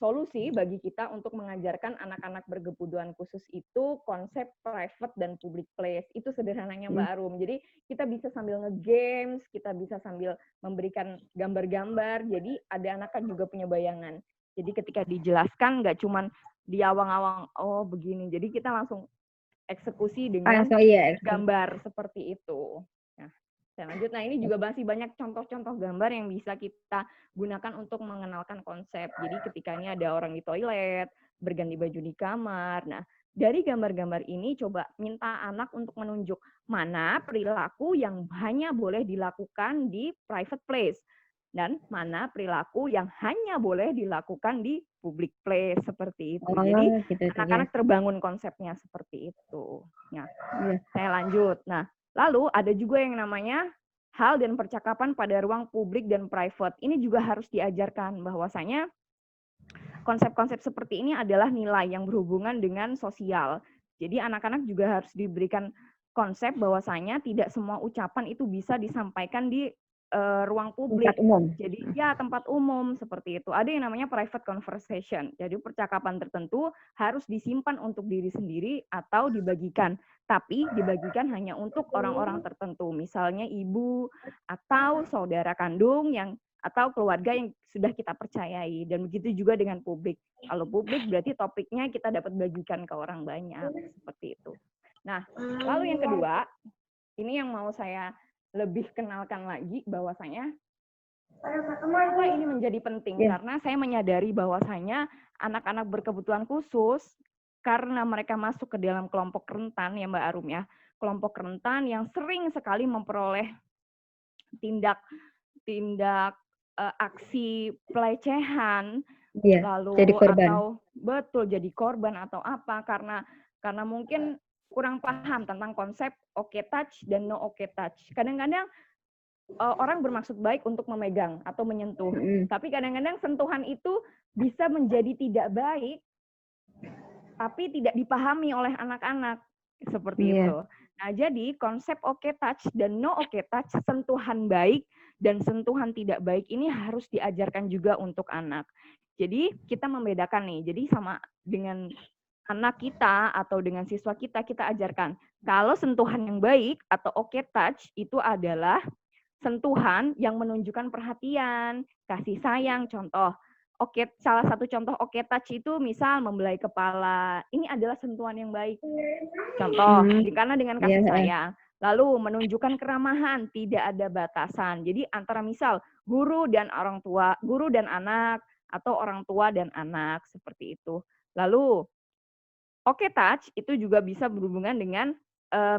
solusi bagi kita untuk mengajarkan anak-anak berkebutuhan khusus itu konsep private dan public place. Itu sederhananya Mbak Arum. Jadi kita bisa sambil nge-games, kita bisa sambil memberikan gambar-gambar. Jadi ada anak kan juga punya bayangan. Jadi ketika dijelaskan nggak cuman di awang-awang, oh begini. Jadi kita langsung eksekusi dengan gambar seperti itu. Saya lanjut. Nah, ini juga masih banyak contoh-contoh gambar yang bisa kita gunakan untuk mengenalkan konsep. Jadi ketika ini ada orang di toilet, berganti baju di kamar. Nah, dari gambar-gambar ini coba minta anak untuk menunjuk mana perilaku yang hanya boleh dilakukan di private place dan mana perilaku yang hanya boleh dilakukan di public place, seperti itu. Jadi anak-anak terbangun konsepnya seperti itu. Nah, saya lanjut. Nah, lalu ada juga yang namanya hal dan percakapan pada ruang publik dan private. Ini juga harus diajarkan bahwasanya konsep-konsep seperti ini adalah nilai yang berhubungan dengan sosial. Jadi anak-anak juga harus diberikan konsep bahwasanya tidak semua ucapan itu bisa disampaikan di ruang publik. Tempat umum. Jadi ya tempat umum seperti itu. Ada yang namanya private conversation. Jadi percakapan tertentu harus disimpan untuk diri sendiri atau dibagikan. Tapi dibagikan hanya untuk orang-orang tertentu. Misalnya ibu atau saudara kandung atau keluarga yang sudah kita percayai. Dan begitu juga dengan publik. Kalau publik berarti topiknya kita dapat bagikan ke orang banyak. Seperti itu. Nah, lalu yang kedua, ini yang mau saya lebih kenalkan lagi bahwasanya Kenapa ini menjadi penting? Ya. Karena saya menyadari bahwasanya anak-anak berkebutuhan khusus, karena mereka masuk ke dalam kelompok rentan ya Mbak Arum ya, kelompok rentan yang sering sekali memperoleh tindak aksi pelecehan, Iya, jadi lalu korban. atau betul jadi korban atau apa karena mungkin kurang paham tentang konsep okay touch dan no okay touch. Kadang-kadang orang bermaksud baik untuk memegang atau menyentuh, tapi kadang-kadang sentuhan itu bisa menjadi tidak baik, tapi tidak dipahami oleh anak-anak seperti Iya. itu. Nah, jadi konsep okay touch dan no okay touch, sentuhan baik dan sentuhan tidak baik ini harus diajarkan juga untuk anak. Jadi kita membedakan nih. Jadi sama dengan anak kita atau dengan siswa kita ajarkan. Kalau sentuhan yang baik atau okay touch itu adalah sentuhan yang menunjukkan perhatian, kasih sayang. Contoh, salah satu contoh okay touch itu misal membelai kepala. Ini adalah sentuhan yang baik. Contoh, karena dengan kasih sayang. Lalu menunjukkan keramahan, tidak ada batasan. Jadi antara misal guru dan orang tua, guru dan anak, atau orang tua dan anak, seperti itu. Lalu, okay touch itu juga bisa berhubungan dengan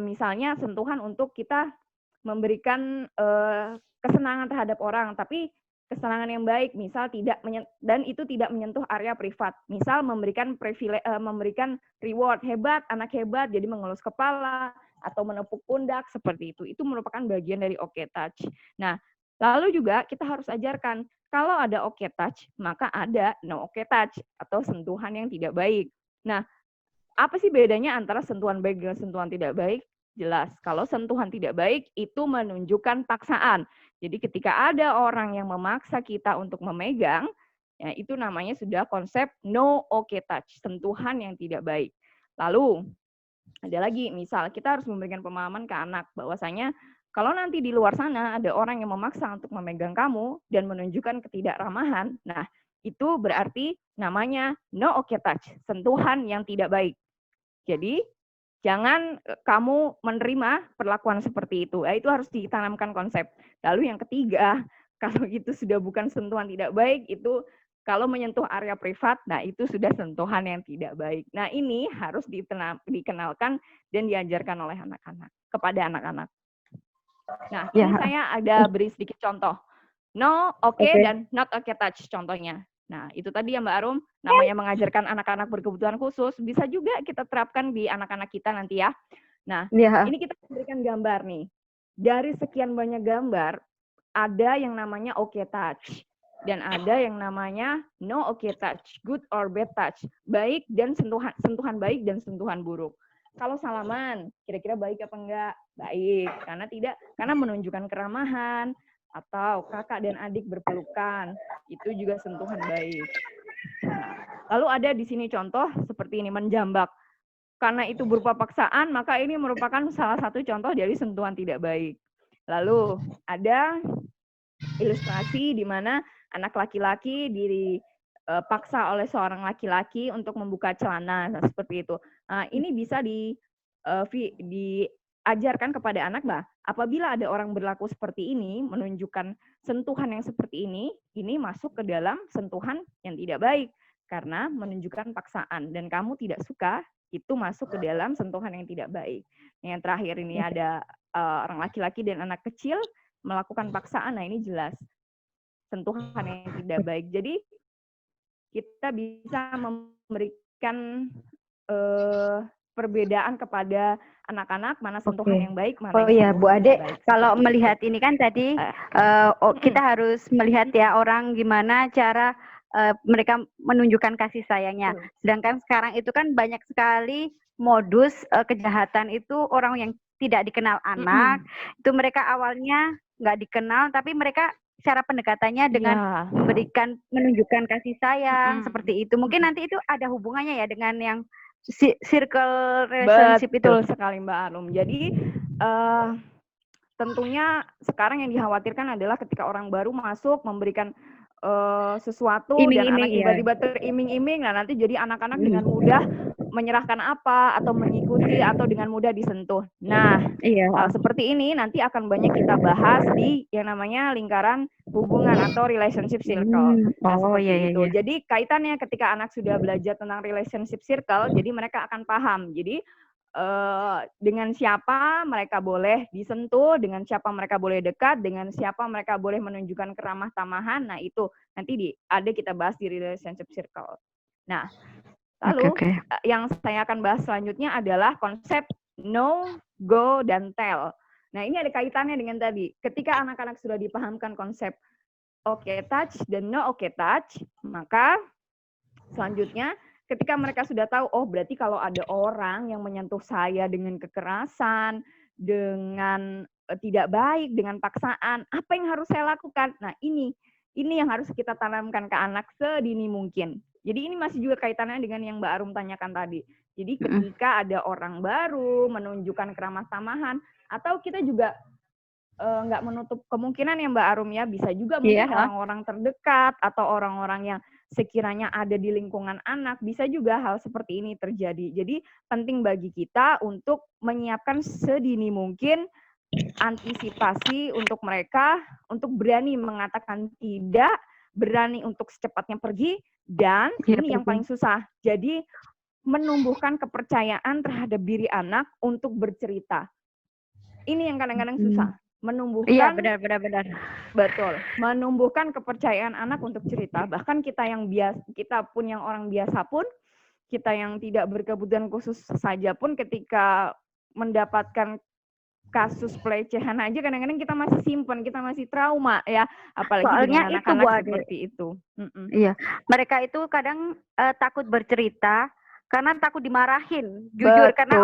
misalnya sentuhan untuk kita memberikan kesenangan terhadap orang, tapi kesenangan yang baik, misal dan itu tidak menyentuh area privat. Misal memberikan memberikan reward, hebat, anak hebat, jadi mengelus kepala atau menepuk pundak seperti itu. Itu merupakan bagian dari okay touch. Nah, lalu juga kita harus ajarkan kalau ada okay touch, maka ada no okay touch atau sentuhan yang tidak baik. Nah, apa sih bedanya antara sentuhan baik dengan sentuhan tidak baik? Jelas, kalau sentuhan tidak baik itu menunjukkan paksaan. Jadi ketika ada orang yang memaksa kita untuk memegang, ya itu namanya sudah konsep no okay touch, sentuhan yang tidak baik. Lalu ada lagi, misal kita harus memberikan pemahaman ke anak bahwasanya kalau nanti di luar sana ada orang yang memaksa untuk memegang kamu dan menunjukkan ketidakramahan, nah itu berarti namanya no okay touch, sentuhan yang tidak baik. Jadi jangan kamu menerima perlakuan seperti itu. Itu harus ditanamkan konsep. Lalu yang ketiga, kalau itu sudah bukan sentuhan tidak baik, itu kalau menyentuh area privat, nah itu sudah sentuhan yang tidak baik. Nah ini harus dikenalkan dan diajarkan oleh anak-anak, kepada anak-anak. Nah ini saya ada beri sedikit contoh. No, okay, dan not okay touch contohnya. Nah, itu tadi ya Mbak Arum, namanya mengajarkan anak-anak berkebutuhan khusus, bisa juga kita terapkan di anak-anak kita nanti ya. Nah, ini kita berikan gambar nih. Dari sekian banyak gambar, ada yang namanya okay touch. Dan ada yang namanya no okay touch, good or bad touch. Baik dan sentuhan baik dan sentuhan buruk. Kalau salaman, kira-kira baik apa enggak? Baik, karena menunjukkan keramahan, atau kakak dan adik berpelukan, itu juga sentuhan baik. Nah, lalu ada di sini contoh seperti ini, menjambak. Karena itu berupa paksaan, maka ini merupakan salah satu contoh dari sentuhan tidak baik. Lalu ada ilustrasi di mana anak laki-laki dipaksa oleh seorang laki-laki untuk membuka celana, nah, seperti itu. Nah, ini bisa diajarkan kepada anak, apabila ada orang berlaku seperti ini, menunjukkan sentuhan yang seperti ini masuk ke dalam sentuhan yang tidak baik, karena menunjukkan paksaan, dan kamu tidak suka, itu masuk ke dalam sentuhan yang tidak baik. Yang terakhir ini ada orang laki-laki dan anak kecil melakukan paksaan, nah ini jelas sentuhan yang tidak baik. Jadi kita bisa memberikan perbedaan kepada anak-anak, mana sentuhan yang baik, mana yang Bu Ade, baik. kalau melihat ini kan tadi kita harus melihat ya orang gimana cara mereka menunjukkan kasih sayangnya. Sedangkan sekarang itu kan banyak sekali modus kejahatan itu orang yang tidak dikenal anak, itu mereka awalnya nggak dikenal, tapi mereka cara pendekatannya dengan menunjukkan kasih sayang seperti itu. Mungkin nanti itu ada hubungannya ya dengan yang circle relationship. Betul sekali Mbak Arum. Jadi tentunya sekarang yang dikhawatirkan adalah ketika orang baru masuk memberikan sesuatu dan anak Iming-iming, iya. tiba-tiba teriming-iming, nah nanti jadi anak-anak dengan mudah menyerahkan apa atau mengikuti atau dengan mudah disentuh. Nah, Iya. hal seperti ini nanti akan banyak kita bahas di yang namanya lingkaran hubungan atau relationship circle. Nah, Oh, seperti iya, itu. iya. Jadi kaitannya ketika anak sudah belajar tentang relationship circle, jadi mereka akan paham. Jadi dengan siapa mereka boleh disentuh, dengan siapa mereka boleh dekat, dengan siapa mereka boleh menunjukkan keramah tamahan. Nah, itu nanti ada kita bahas di relationship circle. Nah, lalu yang saya akan bahas selanjutnya adalah konsep know, go, dan tell. Nah, ini ada kaitannya dengan tadi. Ketika anak-anak sudah dipahamkan konsep okay touch dan no okay touch, maka selanjutnya ketika mereka sudah tahu, oh berarti kalau ada orang yang menyentuh saya dengan kekerasan, dengan tidak baik, dengan paksaan, apa yang harus saya lakukan? Nah, ini yang harus kita tanamkan ke anak sedini mungkin. Jadi ini masih juga kaitannya dengan yang Mbak Arum tanyakan tadi. Jadi ketika ada orang baru menunjukkan keramah tamahan, atau kita juga nggak menutup kemungkinan ya Mbak Arum ya, bisa juga mungkin orang-orang terdekat atau orang-orang yang sekiranya ada di lingkungan anak, bisa juga hal seperti ini terjadi. Jadi penting bagi kita untuk menyiapkan sedini mungkin antisipasi untuk mereka, untuk berani mengatakan tidak, berani untuk secepatnya pergi, dan ini yang paling susah. Jadi menumbuhkan kepercayaan terhadap diri anak untuk bercerita. Ini yang kadang-kadang susah. Menumbuhkan benar. Betul, menumbuhkan kepercayaan anak untuk cerita. Bahkan kita yang kita pun yang orang biasa pun, kita yang tidak berkebutuhan khusus saja pun, ketika mendapatkan kasus pelecehan aja kadang-kadang kita masih simpan, kita masih trauma ya, apalagi soalnya dengan anak-anak seperti itu. Iya, mereka itu kadang takut bercerita karena takut dimarahin, jujur. Karena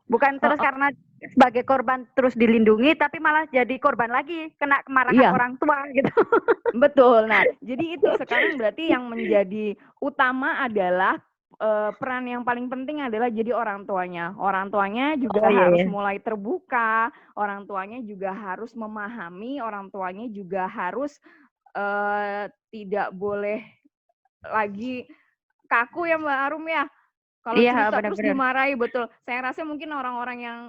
bukan terus karena sebagai korban terus dilindungi, tapi malah jadi korban lagi, kena kemarahan orang tua gitu. Betul. Nah, jadi itu sekarang berarti yang menjadi utama adalah peran yang paling penting adalah jadi orang tuanya. Orang tuanya juga harus mulai terbuka, orang tuanya juga harus memahami, orang tuanya juga harus tidak boleh lagi kaku ya Mbak Arum ya. Kalau cerita terus dimarahi, betul. Saya rasa mungkin orang-orang yang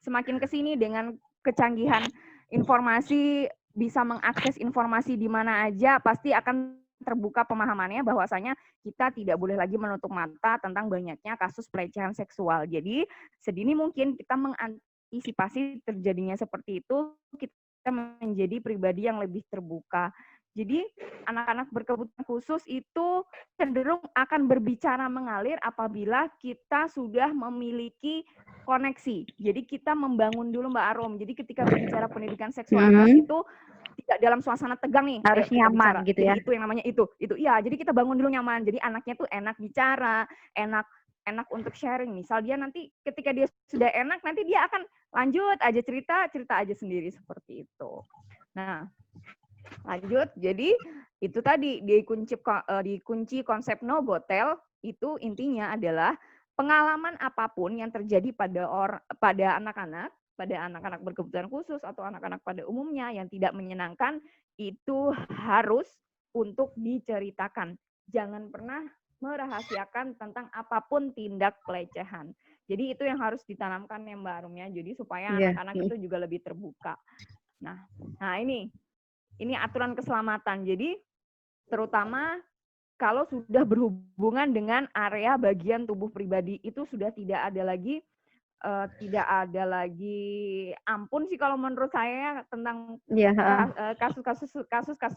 semakin kesini dengan kecanggihan informasi, bisa mengakses informasi di mana aja, pasti akan terbuka pemahamannya bahwasanya kita tidak boleh lagi menutup mata tentang banyaknya kasus pelecehan seksual. Jadi sedini mungkin kita mengantisipasi terjadinya seperti itu, kita menjadi pribadi yang lebih terbuka. Jadi anak-anak berkebutuhan khusus itu cenderung akan berbicara mengalir apabila kita sudah memiliki koneksi. Jadi kita membangun dulu Mbak Arum. Jadi ketika berbicara pendidikan seksual anak itu tidak dalam suasana tegang nih. Harus nyaman gitu ya. Jadi itu yang namanya itu. Iya, jadi kita bangun dulu nyaman. Jadi anaknya tuh enak bicara, enak untuk sharing. Misal dia nanti ketika dia sudah enak, nanti dia akan lanjut aja cerita aja sendiri seperti itu. Nah, lanjut, jadi itu tadi dikunci konsep no go tell, itu intinya adalah pengalaman apapun yang terjadi pada anak-anak berkebutuhan khusus atau anak-anak pada umumnya yang tidak menyenangkan, itu harus untuk diceritakan. Jangan pernah merahasiakan tentang apapun tindak pelecehan. Jadi itu yang harus ditanamkan ya Mbak Arum ya, jadi supaya anak-anak itu juga lebih terbuka. Nah ini aturan keselamatan. Jadi terutama kalau sudah berhubungan dengan area bagian tubuh pribadi, itu sudah tidak ada lagi ampun sih kalau menurut saya tentang kasus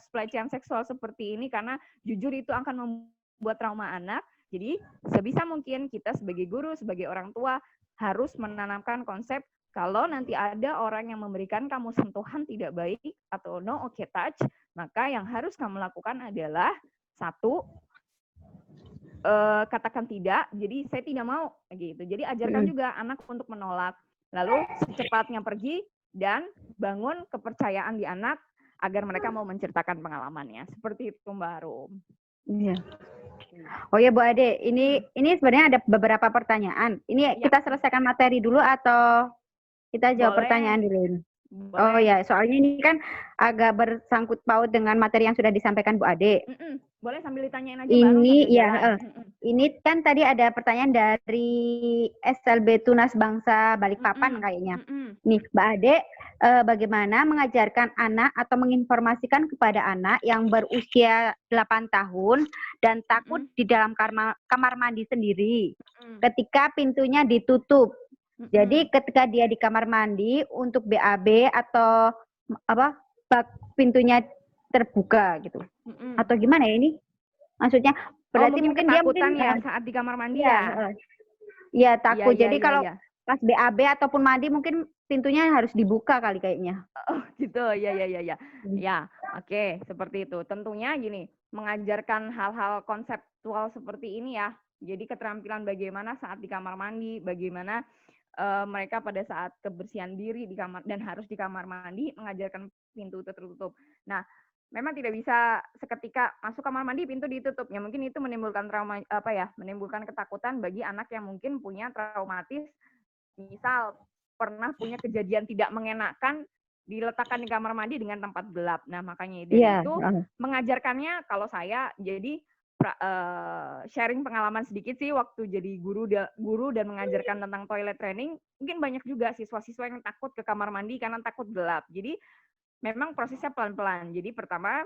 pelecehan seksual seperti ini, karena jujur itu akan membuat trauma anak. Jadi sebisa mungkin kita sebagai guru, sebagai orang tua harus menanamkan konsep kalau nanti ada orang yang memberikan kamu sentuhan tidak baik atau no okay touch, maka yang harus kamu lakukan adalah satu, katakan tidak. Jadi saya tidak mau gitu. Jadi ajarkan juga anak untuk menolak. Lalu secepatnya pergi dan bangun kepercayaan di anak agar mereka mau menceritakan pengalamannya. Seperti itu Mbak Arum. Iya. Oh ya Bu Ade, ini sebenarnya ada beberapa pertanyaan. Ini kita selesaikan materi dulu atau kita jawab pertanyaan dulu? Oh Boleh? ya, soalnya ini kan agak bersangkut paut dengan materi yang sudah disampaikan Bu Ade. Boleh sambil ditanyain aja Mbak Arum Ini sambil ya, jalan. ini kan tadi ada pertanyaan dari SLB Tunas Bangsa Balikpapan kayaknya. Nih, Mbak Ade, bagaimana mengajarkan anak atau menginformasikan kepada anak yang berusia 8 tahun dan takut di dalam kamar mandi sendiri ketika pintunya ditutup. Jadi ketika dia di kamar mandi untuk BAB atau apa pintunya terbuka gitu. Atau gimana ya ini? Maksudnya berarti mungkin dia ketakutan ya saat di kamar mandi ya. Iya, takut. Iya, Jadi iya, kalau iya. pas BAB ataupun mandi mungkin pintunya harus dibuka kali kayaknya. Oh gitu, ya. Ya, oke, seperti itu. Tentunya gini, mengajarkan hal-hal konseptual seperti ini ya. Jadi keterampilan bagaimana saat di kamar mandi, bagaimana mereka pada saat kebersihan diri di kamar dan harus di kamar mandi, mengajarkan pintu tertutup. Nah, memang tidak bisa seketika masuk kamar mandi pintu ditutup. Ya mungkin itu menimbulkan trauma menimbulkan ketakutan bagi anak yang mungkin punya traumatis, misal pernah punya kejadian tidak mengenakan diletakkan di kamar mandi dengan tempat gelap. Nah, makanya dari itu mengajarkannya kalau saya jadi sharing pengalaman sedikit sih waktu jadi guru dan mengajarkan tentang toilet training, mungkin banyak juga siswa-siswa yang takut ke kamar mandi karena takut gelap. Jadi memang prosesnya pelan-pelan. Jadi pertama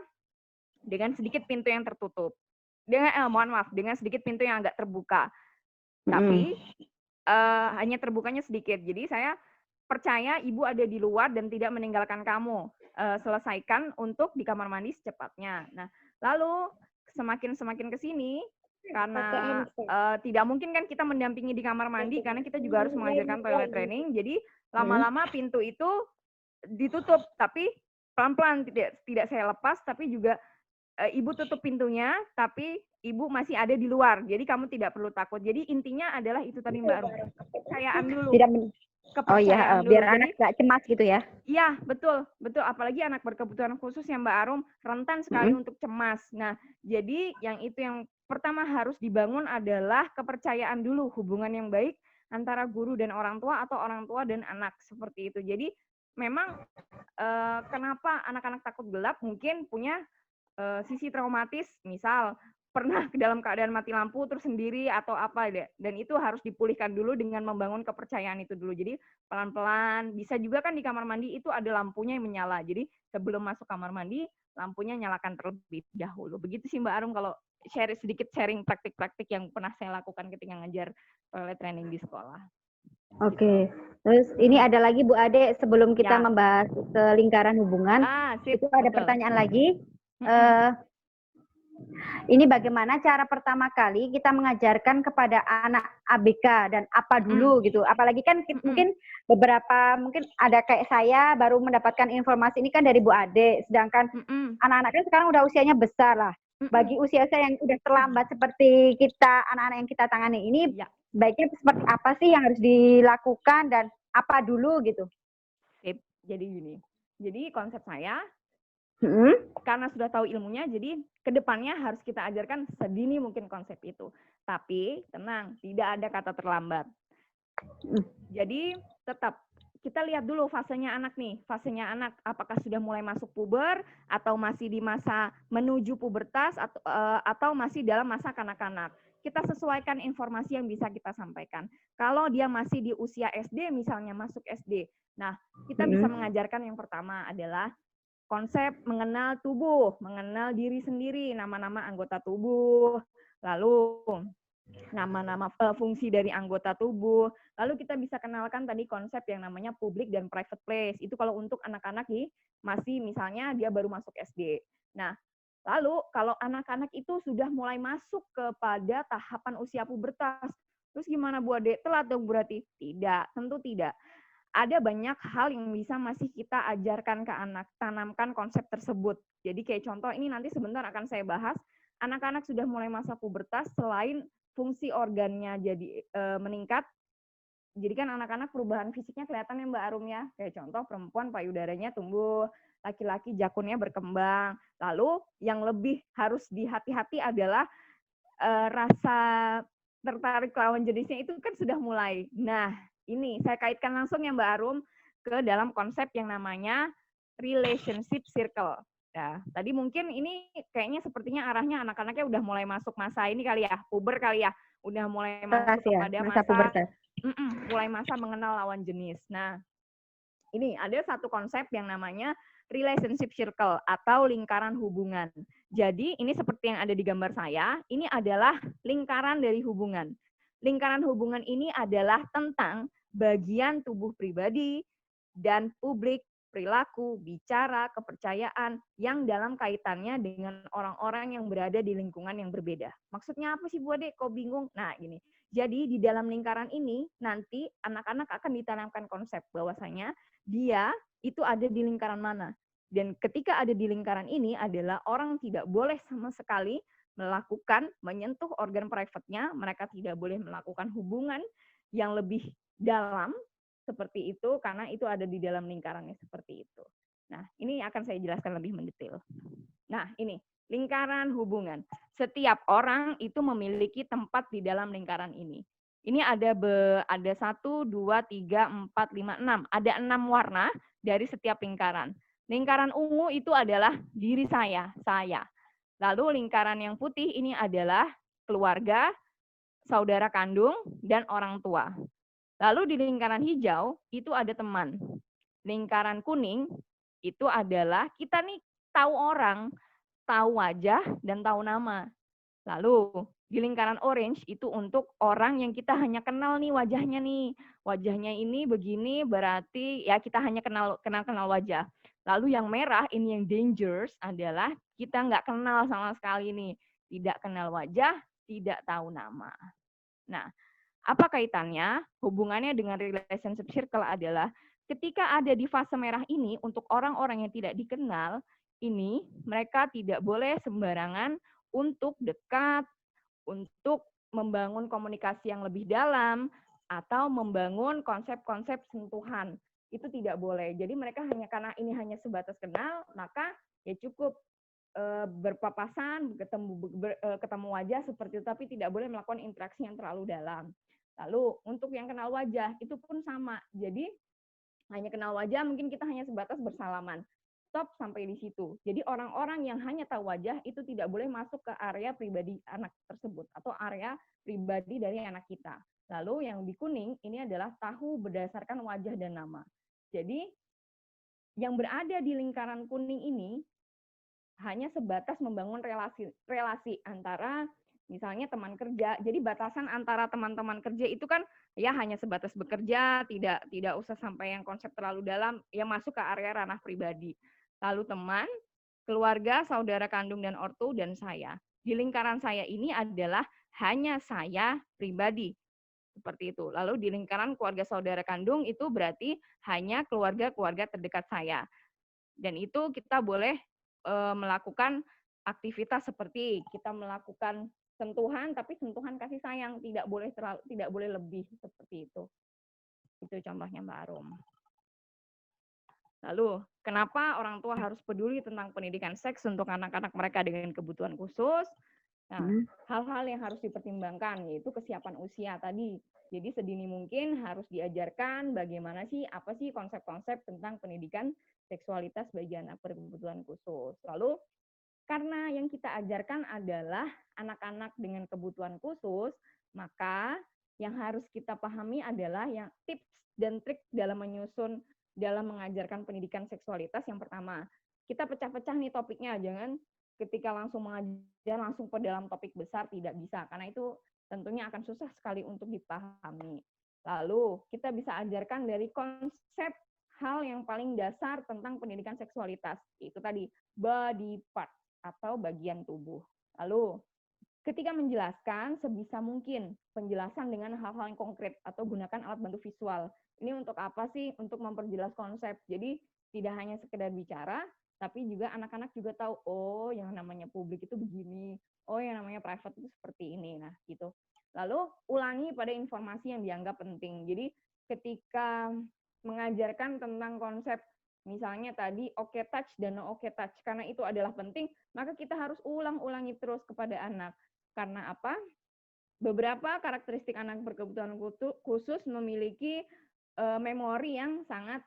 dengan sedikit pintu yang tertutup. Dengan sedikit pintu yang agak terbuka. Tapi hanya terbukanya sedikit. Jadi saya percaya ibu ada di luar dan tidak meninggalkan kamu. Selesaikan untuk di kamar mandi secepatnya. Nah, lalu semakin ke sini karena tidak mungkin kan kita mendampingi di kamar mandi karena kita juga harus mengajarkan toilet training. Jadi lama-lama pintu itu ditutup, tapi pelan-pelan tidak saya lepas, tapi juga ibu tutup pintunya, tapi ibu masih ada di luar. Jadi kamu tidak perlu takut. Jadi intinya adalah itu tadi Mbak Arum. Kepercayaan dulu. Kepercayaan dulu. Biar anak nggak cemas gitu ya. Iya, betul. Apalagi anak berkebutuhan khusus yang Mbak Arum rentan sekali untuk cemas. Nah, jadi yang pertama harus dibangun adalah kepercayaan dulu, hubungan yang baik antara guru dan orang tua atau orang tua dan anak seperti itu. Jadi memang kenapa anak-anak takut gelap mungkin punya sisi traumatis, misal pernah dalam keadaan mati lampu terus sendiri atau apa deh, dan itu harus dipulihkan dulu dengan membangun kepercayaan itu dulu. Jadi pelan-pelan, bisa juga kan di kamar mandi itu ada lampunya yang menyala, jadi sebelum masuk kamar mandi lampunya nyalakan terlebih dahulu. Begitu sih Mbak Arum kalau sedikit sharing praktik-praktik yang pernah saya lakukan ketika ngajar toilet training di sekolah. Oke. Terus ini ada lagi Bu Ade sebelum kita membahas ke lingkaran hubungan. Itu ada pertanyaan lagi. Ini bagaimana cara pertama kali kita mengajarkan kepada anak ABK dan apa dulu gitu. Apalagi kan mungkin mungkin ada kayak saya baru mendapatkan informasi ini kan dari Bu Ade. Sedangkan anak-anaknya sekarang udah usianya besar lah. Bagi usia saya yang udah terlambat seperti kita, anak-anak yang kita tangani ini, baiknya seperti apa sih yang harus dilakukan dan apa dulu gitu. Jadi gini, jadi konsep saya, karena sudah tahu ilmunya, jadi kedepannya harus kita ajarkan sedini mungkin konsep itu. Tapi tenang, tidak ada kata terlambat. Jadi tetap kita lihat dulu fasenya anak nih. Fasenya anak apakah sudah mulai masuk puber atau masih di masa menuju pubertas atau masih dalam masa kanak-kanak. Kita sesuaikan informasi yang bisa kita sampaikan. Kalau dia masih di usia SD misalnya masuk SD. Nah, kita bisa mengajarkan yang pertama adalah konsep mengenal tubuh, mengenal diri sendiri, nama-nama anggota tubuh, lalu nama-nama fungsi dari anggota tubuh. Lalu kita bisa kenalkan tadi konsep yang namanya public dan private place. Itu kalau untuk anak-anak masih misalnya dia baru masuk SD. Nah, lalu kalau anak-anak itu sudah mulai masuk kepada tahapan usia pubertas, terus gimana Bu Ade? Telat dong berarti? Tidak, tentu tidak. Ada banyak hal yang bisa masih kita ajarkan ke anak, tanamkan konsep tersebut. Jadi kayak contoh ini nanti sebentar akan saya bahas, anak-anak sudah mulai masa pubertas, selain fungsi organnya jadi meningkat, jadi kan anak-anak perubahan fisiknya kelihatan ya Mbak Arum ya, kayak contoh perempuan payudaranya tumbuh, laki-laki jakunnya berkembang. Lalu yang lebih harus dihati-hati adalah rasa tertarik lawan jenisnya itu kan sudah mulai. Nah, ini saya kaitkan langsung ya Mbak Arum ke dalam konsep yang namanya relationship circle. Nah, tadi mungkin ini kayaknya sepertinya arahnya anak-anaknya udah mulai masuk masa ini kali ya, puber kali ya, udah mulai masuk Ya, kepada masa masa pubertas. mulai masa mengenal lawan jenis. Nah, ini ada satu konsep yang namanya relationship circle atau lingkaran hubungan. Jadi ini seperti yang ada di gambar saya, ini adalah lingkaran dari hubungan. Lingkaran hubungan ini adalah tentang bagian tubuh pribadi dan publik, perilaku, bicara, kepercayaan yang dalam kaitannya dengan orang-orang yang berada di lingkungan yang berbeda. Maksudnya apa sih Bu Ade? Kok bingung? Nah, gini. Jadi di dalam lingkaran ini nanti anak-anak akan ditanamkan konsep bahwasanya dia itu ada di lingkaran mana. Dan ketika ada di lingkaran ini adalah orang tidak boleh sama sekali melakukan, menyentuh organ private-nya, mereka tidak boleh melakukan hubungan yang lebih dalam seperti itu karena itu ada di dalam lingkarannya seperti itu. Nah, ini akan saya jelaskan lebih mendetail. Nah, ini lingkaran hubungan. Setiap orang itu memiliki tempat di dalam lingkaran ini. Ini ada 1, 2, 3, 4, 5, 6. Ada 6 warna dari setiap lingkaran. Lingkaran ungu itu adalah diri saya. Lalu lingkaran yang putih ini adalah keluarga, saudara kandung, dan orang tua. Lalu di lingkaran hijau itu ada teman. Lingkaran kuning itu adalah kita nih tahu orang, tahu wajah, dan tahu nama. Lalu di lingkaran orange itu untuk orang yang kita hanya kenal nih wajahnya nih. Wajahnya ini begini berarti ya kita hanya kenal wajah. Lalu yang merah ini yang dangerous adalah kita nggak kenal sama sekali nih. Tidak kenal wajah, tidak tahu nama. Nah, apa kaitannya? Hubungannya dengan relationship circle adalah ketika ada di fase merah ini untuk orang-orang yang tidak dikenal, ini mereka tidak boleh sembarangan untuk dekat, untuk membangun komunikasi yang lebih dalam, atau membangun konsep-konsep sentuhan. Itu tidak boleh. Jadi mereka hanya karena ini hanya sebatas kenal, maka ya cukup berpapasan, ketemu wajah seperti itu, tapi tidak boleh melakukan interaksi yang terlalu dalam. Lalu untuk yang kenal wajah itu pun sama. Jadi hanya kenal wajah mungkin kita hanya sebatas bersalaman. Stop sampai di situ. Jadi orang-orang yang hanya tahu wajah itu tidak boleh masuk ke area pribadi anak tersebut atau area pribadi dari anak kita. Lalu yang di kuning ini adalah tahu berdasarkan wajah dan nama. Jadi yang berada di lingkaran kuning ini hanya sebatas membangun relasi antara misalnya teman kerja. Jadi batasan antara teman-teman kerja itu kan ya hanya sebatas bekerja, tidak usah sampai yang konsep terlalu dalam, ya masuk ke area ranah pribadi. Lalu teman, keluarga, saudara kandung dan ortu, dan saya. Di lingkaran saya ini adalah hanya saya pribadi. Seperti itu. Lalu di lingkaran keluarga saudara kandung itu berarti hanya keluarga-keluarga terdekat saya. Dan itu kita boleh melakukan aktivitas seperti kita melakukan sentuhan, tapi sentuhan kasih sayang, tidak boleh lebih seperti itu. Itu contohnya Mbak Arum. Lalu, kenapa orang tua harus peduli tentang pendidikan seks untuk anak-anak mereka dengan kebutuhan khusus? Nah, hal-hal yang harus dipertimbangkan yaitu kesiapan usia tadi. Jadi sedini mungkin harus diajarkan bagaimana sih, apa sih konsep-konsep tentang pendidikan seksualitas bagi anak berkebutuhan khusus. Lalu, karena yang kita ajarkan adalah anak-anak dengan kebutuhan khusus, maka yang harus kita pahami adalah yang tips dan trik dalam mengajarkan pendidikan seksualitas. Yang pertama, kita pecah-pecah nih topiknya, jangan ketika langsung mengajar langsung ke dalam topik besar, tidak bisa, karena itu tentunya akan susah sekali untuk dipahami. Lalu, kita bisa ajarkan dari konsep hal yang paling dasar tentang pendidikan seksualitas, itu tadi body part atau bagian tubuh. Lalu, ketika menjelaskan sebisa mungkin penjelasan dengan hal-hal yang konkret atau gunakan alat bantu visual. Ini untuk apa sih? Untuk memperjelas konsep. Jadi tidak hanya sekedar bicara, tapi juga anak-anak juga tahu, oh yang namanya publik itu begini, oh yang namanya private itu seperti ini. Nah, gitu. Lalu ulangi pada informasi yang dianggap penting. Jadi ketika mengajarkan tentang konsep misalnya tadi okay touch dan no okay touch, karena itu adalah penting, maka kita harus ulang-ulangi terus kepada anak. Karena apa? Beberapa karakteristik anak berkebutuhan khusus memiliki memori yang sangat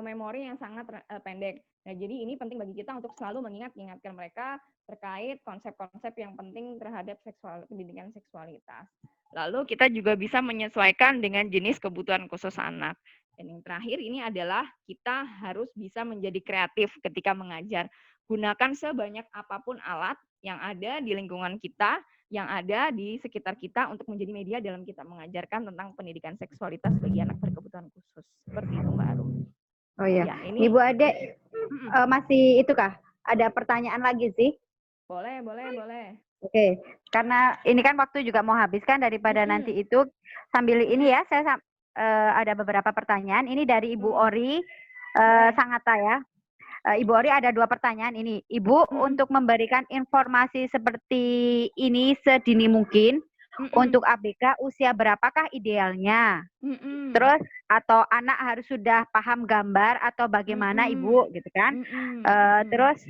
memori yang sangat pendek. Nah, jadi ini penting bagi kita untuk selalu mengingatkan mereka terkait konsep-konsep yang penting terhadap pendidikan seksualitas. Lalu kita juga bisa menyesuaikan dengan jenis kebutuhan khusus anak. Dan yang terakhir ini adalah kita harus bisa menjadi kreatif ketika mengajar. Gunakan sebanyak apapun alat yang ada di lingkungan kita, yang ada di sekitar kita untuk menjadi media dalam kita mengajarkan tentang pendidikan seksualitas bagi anak berkebutuhan khusus. Seperti itu, Mbak Arum. Oh iya. Ya, ini Ibu Ade masih itu kah? Ada pertanyaan lagi sih? boleh. Oke, karena ini kan waktu juga mau habis kan, daripada nanti itu sambil ini ya, saya ada beberapa pertanyaan. Ini dari Ibu Ori Sangata ya. Ibu Ori ada 2 pertanyaan ini. Ibu, untuk memberikan informasi seperti ini sedini mungkin, untuk ABK usia berapakah idealnya? Terus atau anak harus sudah paham gambar atau bagaimana Ibu gitu kan? Terus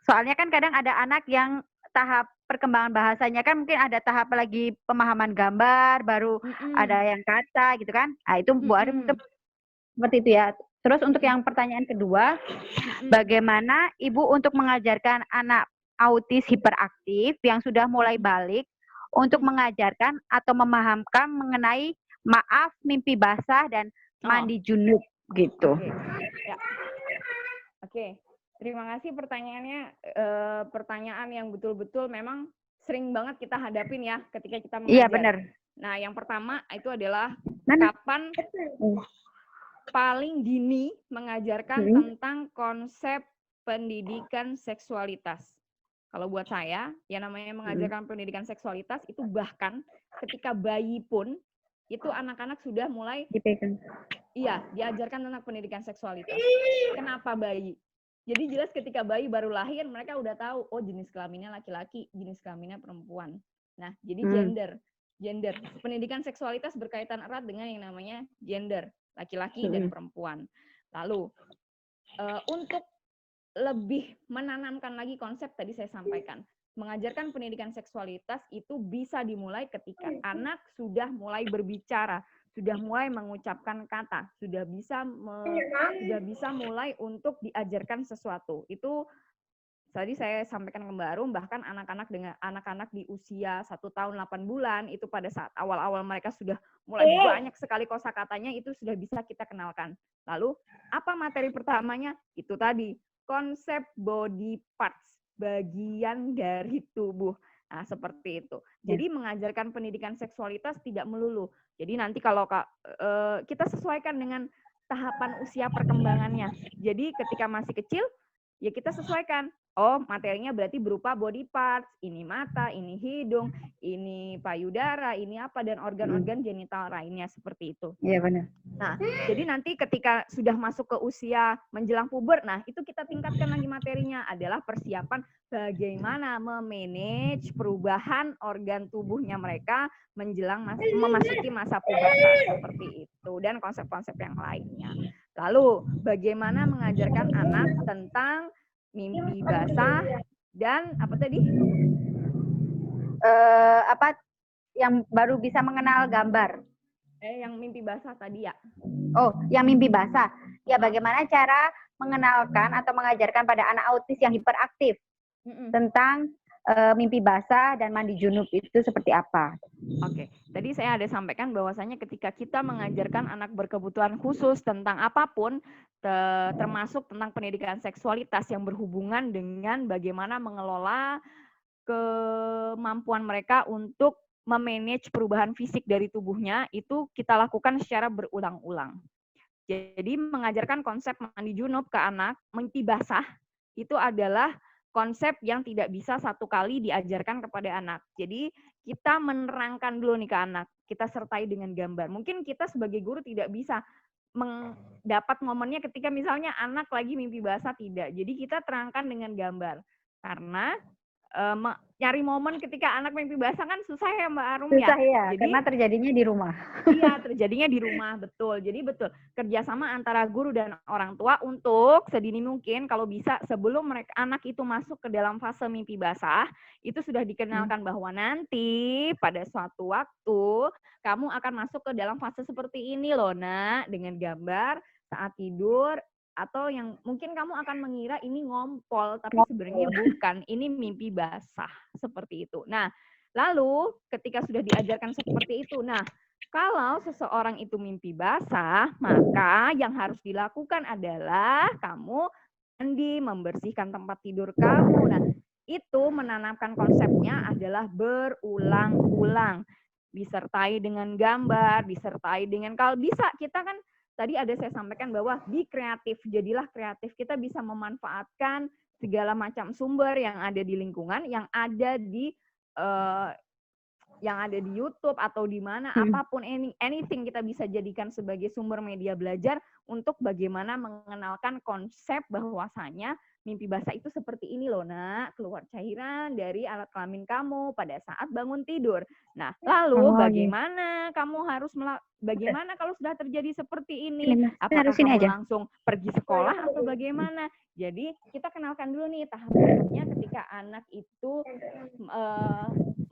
soalnya kan kadang ada anak yang tahap perkembangan bahasanya kan mungkin ada tahap lagi pemahaman gambar, baru ada yang kata gitu kan? Nah itu Bu Ari seperti itu ya. Terus untuk yang pertanyaan kedua, bagaimana Ibu untuk mengajarkan anak autis hiperaktif yang sudah mulai balik untuk mengajarkan atau memahamkan mengenai maaf, mimpi basah, dan mandi junub gitu. Oke. Terima kasih pertanyaannya. Pertanyaan yang betul-betul memang sering banget kita hadapin ya ketika kita mengajar. Iya benar. Nah yang pertama itu adalah kapan paling dini mengajarkan tentang konsep pendidikan seksualitas. Kalau buat saya, yang namanya mengajarkan pendidikan seksualitas itu bahkan ketika bayi pun itu anak-anak sudah mulai diajarkan tentang pendidikan seksualitas. Kenapa bayi? Jadi jelas ketika bayi baru lahir mereka udah tahu, oh jenis kelaminnya laki-laki, jenis kelaminnya perempuan. Nah, jadi gender. Pendidikan seksualitas berkaitan erat dengan yang namanya gender, laki-laki dan perempuan. Lalu untuk lebih menanamkan lagi konsep tadi saya sampaikan, mengajarkan pendidikan seksualitas itu bisa dimulai ketika anak sudah mulai berbicara, sudah mulai mengucapkan kata, sudah bisa mulai untuk diajarkan sesuatu. Itu tadi saya sampaikan ke Mbak Arum, bahkan anak-anak di usia 1 tahun 8 bulan itu pada saat awal-awal mereka sudah mulai banyak sekali kosakatanya, itu sudah bisa kita kenalkan. Lalu apa materi pertamanya? Itu tadi konsep body parts, bagian dari tubuh. Nah, seperti itu. Jadi mengajarkan pendidikan seksualitas tidak melulu. Jadi nanti kalau kita sesuaikan dengan tahapan usia perkembangannya. Jadi ketika masih kecil, ya kita sesuaikan. Oh, materinya berarti berupa body parts, ini mata, ini hidung, ini payudara, ini apa, dan organ-organ genital lainnya, seperti itu. Iya benar. Nah, jadi nanti ketika sudah masuk ke usia menjelang puber, nah itu kita tingkatkan lagi materinya, adalah persiapan bagaimana memanage perubahan organ tubuhnya mereka menjelang memasuki masa pubertas, seperti itu, dan konsep-konsep yang lainnya. Lalu, bagaimana mengajarkan anak tentang mimpi basah dan apa tadi? Yang baru bisa mengenal gambar. Yang mimpi basah tadi ya. Oh, yang mimpi basah. Ya, bagaimana cara mengenalkan atau mengajarkan pada anak autis yang hiperaktif tentang mimpi basah dan mandi junub itu seperti apa? Oke, tadi saya ada sampaikan bahwasanya ketika kita mengajarkan anak berkebutuhan khusus tentang apapun, termasuk tentang pendidikan seksualitas yang berhubungan dengan bagaimana mengelola kemampuan mereka untuk memanage perubahan fisik dari tubuhnya, itu kita lakukan secara berulang-ulang. Jadi mengajarkan konsep mandi junub ke anak, mimpi basah, itu adalah konsep yang tidak bisa satu kali diajarkan kepada anak. Jadi kita menerangkan dulu nih ke anak, kita sertai dengan gambar. Mungkin kita sebagai guru tidak bisa mendapat momennya ketika misalnya anak lagi mimpi basah, tidak. Jadi kita terangkan dengan gambar. Karena nyari momen ketika anak mimpi basah kan susah ya Mbak Arum ya. Susah ya, Jadi karena terjadinya di rumah. iya, terjadinya di rumah, betul. Jadi betul, kerjasama antara guru dan orang tua untuk sedini mungkin kalau bisa sebelum mereka anak itu masuk ke dalam fase mimpi basah, itu sudah dikenalkan bahwa nanti pada suatu waktu kamu akan masuk ke dalam fase seperti ini loh, Nak, dengan gambar saat tidur atau yang mungkin kamu akan mengira ini ngompol, tapi sebenarnya bukan, ini mimpi basah, seperti itu. Nah, lalu ketika sudah diajarkan seperti itu, nah kalau seseorang itu mimpi basah, maka yang harus dilakukan adalah kamu mandi, membersihkan tempat tidur kamu. Nah, itu menanamkan konsepnya adalah berulang-ulang. Disertai dengan gambar, disertai dengan kalau bisa kita kan tadi ada saya sampaikan bahwa be kreatif, jadilah kreatif. Kita bisa memanfaatkan segala macam sumber yang ada di lingkungan, yang ada di YouTube atau di mana apapun anything kita bisa jadikan sebagai sumber media belajar untuk bagaimana mengenalkan konsep bahwasanya mimpi basah itu seperti ini loh, Nak, keluar cairan dari alat kelamin kamu pada saat bangun tidur. Nah, lalu bagaimana kamu harus bagaimana kalau sudah terjadi seperti ini? Apakah kamu langsung pergi sekolah atau bagaimana? Jadi kita kenalkan dulu nih tahap-tahapnya ketika anak itu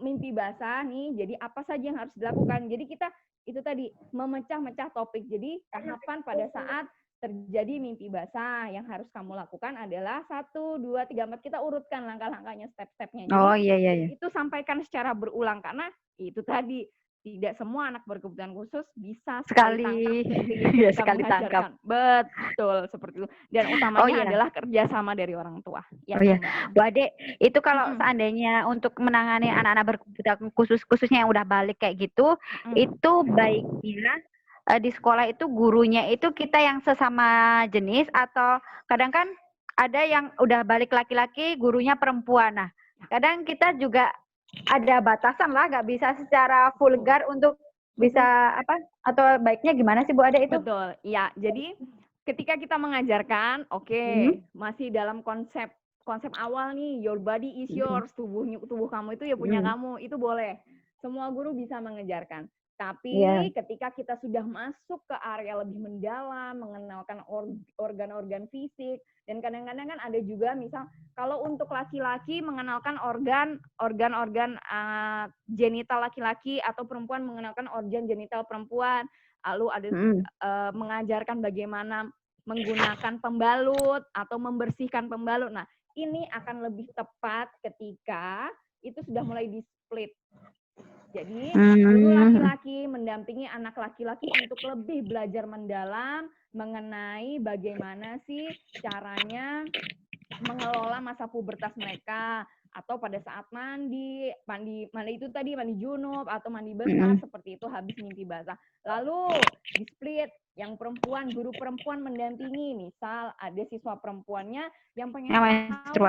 mimpi basah nih, jadi apa saja yang harus dilakukan. Jadi kita itu tadi memecah-mecah topik. Jadi tahapan pada saat terjadi mimpi basah yang harus kamu lakukan adalah 1, 2, 3, 4. Kita urutkan langkah-langkahnya, step-stepnya. Jadi itu sampaikan secara berulang karena itu tadi tidak semua anak berkebutuhan khusus bisa sekali tangkap. Betul, seperti itu. Dan utamanya adalah kerjasama dari orang tua. Ya, Bu Ade, itu kalau seandainya untuk menangani anak-anak berkebutuhan khususnya yang udah balik kayak gitu, itu baiknya di sekolah itu gurunya itu kita yang sesama jenis atau kadang kan ada yang udah balik laki-laki, gurunya perempuan. Nah, kadang kita juga ada batasan lah, nggak bisa secara vulgar untuk bisa apa atau baiknya gimana sih Bu Ade itu? Betul, ya. Jadi ketika kita mengajarkan, masih dalam konsep awal nih, your body is yours, tubuh kamu itu ya punya kamu, itu boleh. Semua guru bisa mengajarkan. Tapi ketika kita sudah masuk ke area lebih mendalam, mengenalkan organ-organ fisik, dan kadang-kadang kan ada juga misal kalau untuk laki-laki mengenalkan organ-organ genital laki-laki atau perempuan mengenalkan organ genital perempuan, lalu ada mengajarkan bagaimana menggunakan pembalut atau membersihkan pembalut. Nah, ini akan lebih tepat ketika itu sudah mulai di-split. Jadi, guru laki-laki mendampingi anak laki-laki untuk lebih belajar mendalam mengenai bagaimana sih caranya mengelola masa pubertas mereka atau pada saat mandi itu tadi mandi junub atau mandi besar seperti itu habis mimpi basah. Lalu di split yang perempuan, guru perempuan mendampingi, misal ada siswa perempuannya yang pengen tahu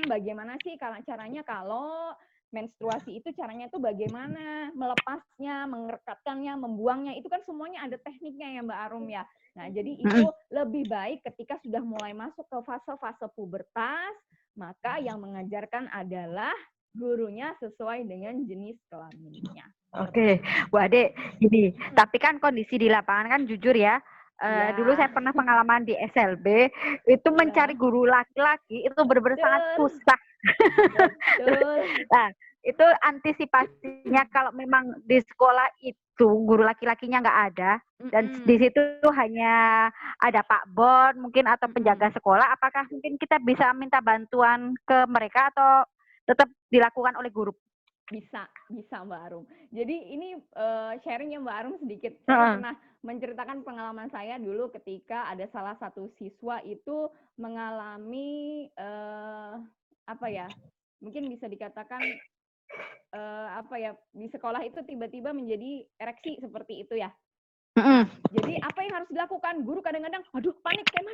bagaimana sih caranya kalau menstruasi itu caranya itu bagaimana melepasnya, mengerekatkannya, membuangnya, itu kan semuanya ada tekniknya ya Mbak Arum ya. Nah, jadi itu lebih baik ketika sudah mulai masuk ke fase-fase pubertas, maka yang mengajarkan adalah gurunya sesuai dengan jenis kelaminnya. Oke, Bu Ade, gini, tapi kan kondisi di lapangan kan jujur ya, dulu saya pernah pengalaman di SLB, itu mencari guru laki-laki itu benar-benar sangat susah. Nah, itu antisipasinya kalau memang di sekolah itu guru laki-lakinya nggak ada dan di situ hanya ada Pak Bon mungkin atau penjaga sekolah, apakah mungkin kita bisa minta bantuan ke mereka atau tetap dilakukan oleh guru? Bisa Mbak Arum. Jadi ini sharingnya Mbak Arum sedikit. Saya pernah menceritakan pengalaman saya dulu ketika ada salah satu siswa itu mengalami mungkin bisa dikatakan di sekolah itu tiba-tiba menjadi ereksi seperti itu ya. Jadi apa yang harus dilakukan? Guru kadang-kadang, aduh panik, kayak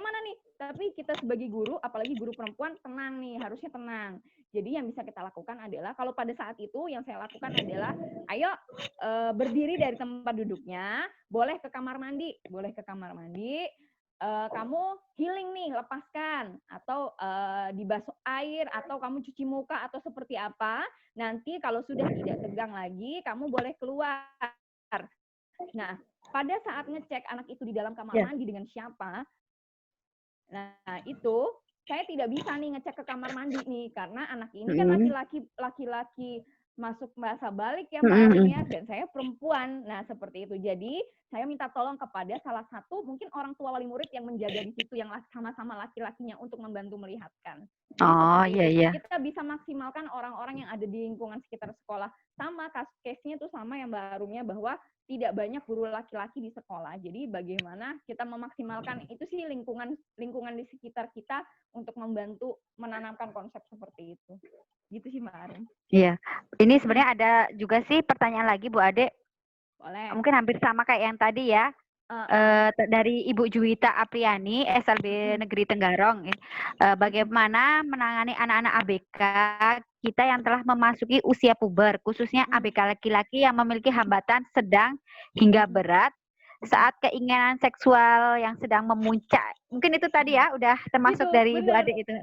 mana nih? Tapi kita sebagai guru, apalagi guru perempuan, tenang nih, harusnya tenang. Jadi yang bisa kita lakukan adalah, kalau pada saat itu yang saya lakukan adalah, ayo berdiri dari tempat duduknya, boleh ke kamar mandi, kamu healing nih, lepaskan, atau dibasuh air, atau kamu cuci muka, atau seperti apa. Nanti kalau sudah tidak tegang lagi, kamu boleh keluar. Nah, pada saat ngecek anak itu di dalam kamar Ya. mandi dengan siapa, nah itu saya tidak bisa nih ngecek ke kamar mandi nih, karena anak ini kan laki-laki masuk bahasa balik ya Mbak Arum ya, dan saya perempuan. Nah, seperti itu. Jadi, saya minta tolong kepada salah satu mungkin orang tua wali murid yang menjaga di situ, yang sama-sama laki-lakinya untuk membantu melihatkan. Jadi Oh, seperti iya, itu. iya. Kita bisa maksimalkan orang-orang yang ada di lingkungan sekitar sekolah. Sama case-nya tuh sama yang Mbak Arumnya, bahwa tidak banyak guru laki-laki di sekolah. Jadi bagaimana kita memaksimalkan itu sih lingkungan di sekitar kita untuk membantu menanamkan konsep seperti itu. Gitu sih Mbak Arum. Iya. Ini sebenarnya ada juga sih pertanyaan lagi Bu Ade. Boleh. Mungkin hampir sama kayak yang tadi ya. Dari Ibu Juwita Apriani, SLB Negeri Tenggarong. Bagaimana menangani anak-anak ABK kita yang telah memasuki usia puber, khususnya ABK laki-laki yang memiliki hambatan sedang hingga berat saat keinginan seksual yang sedang memuncak. Mungkin itu tadi ya, udah termasuk Itu, dari Ibu bener. Ade itu.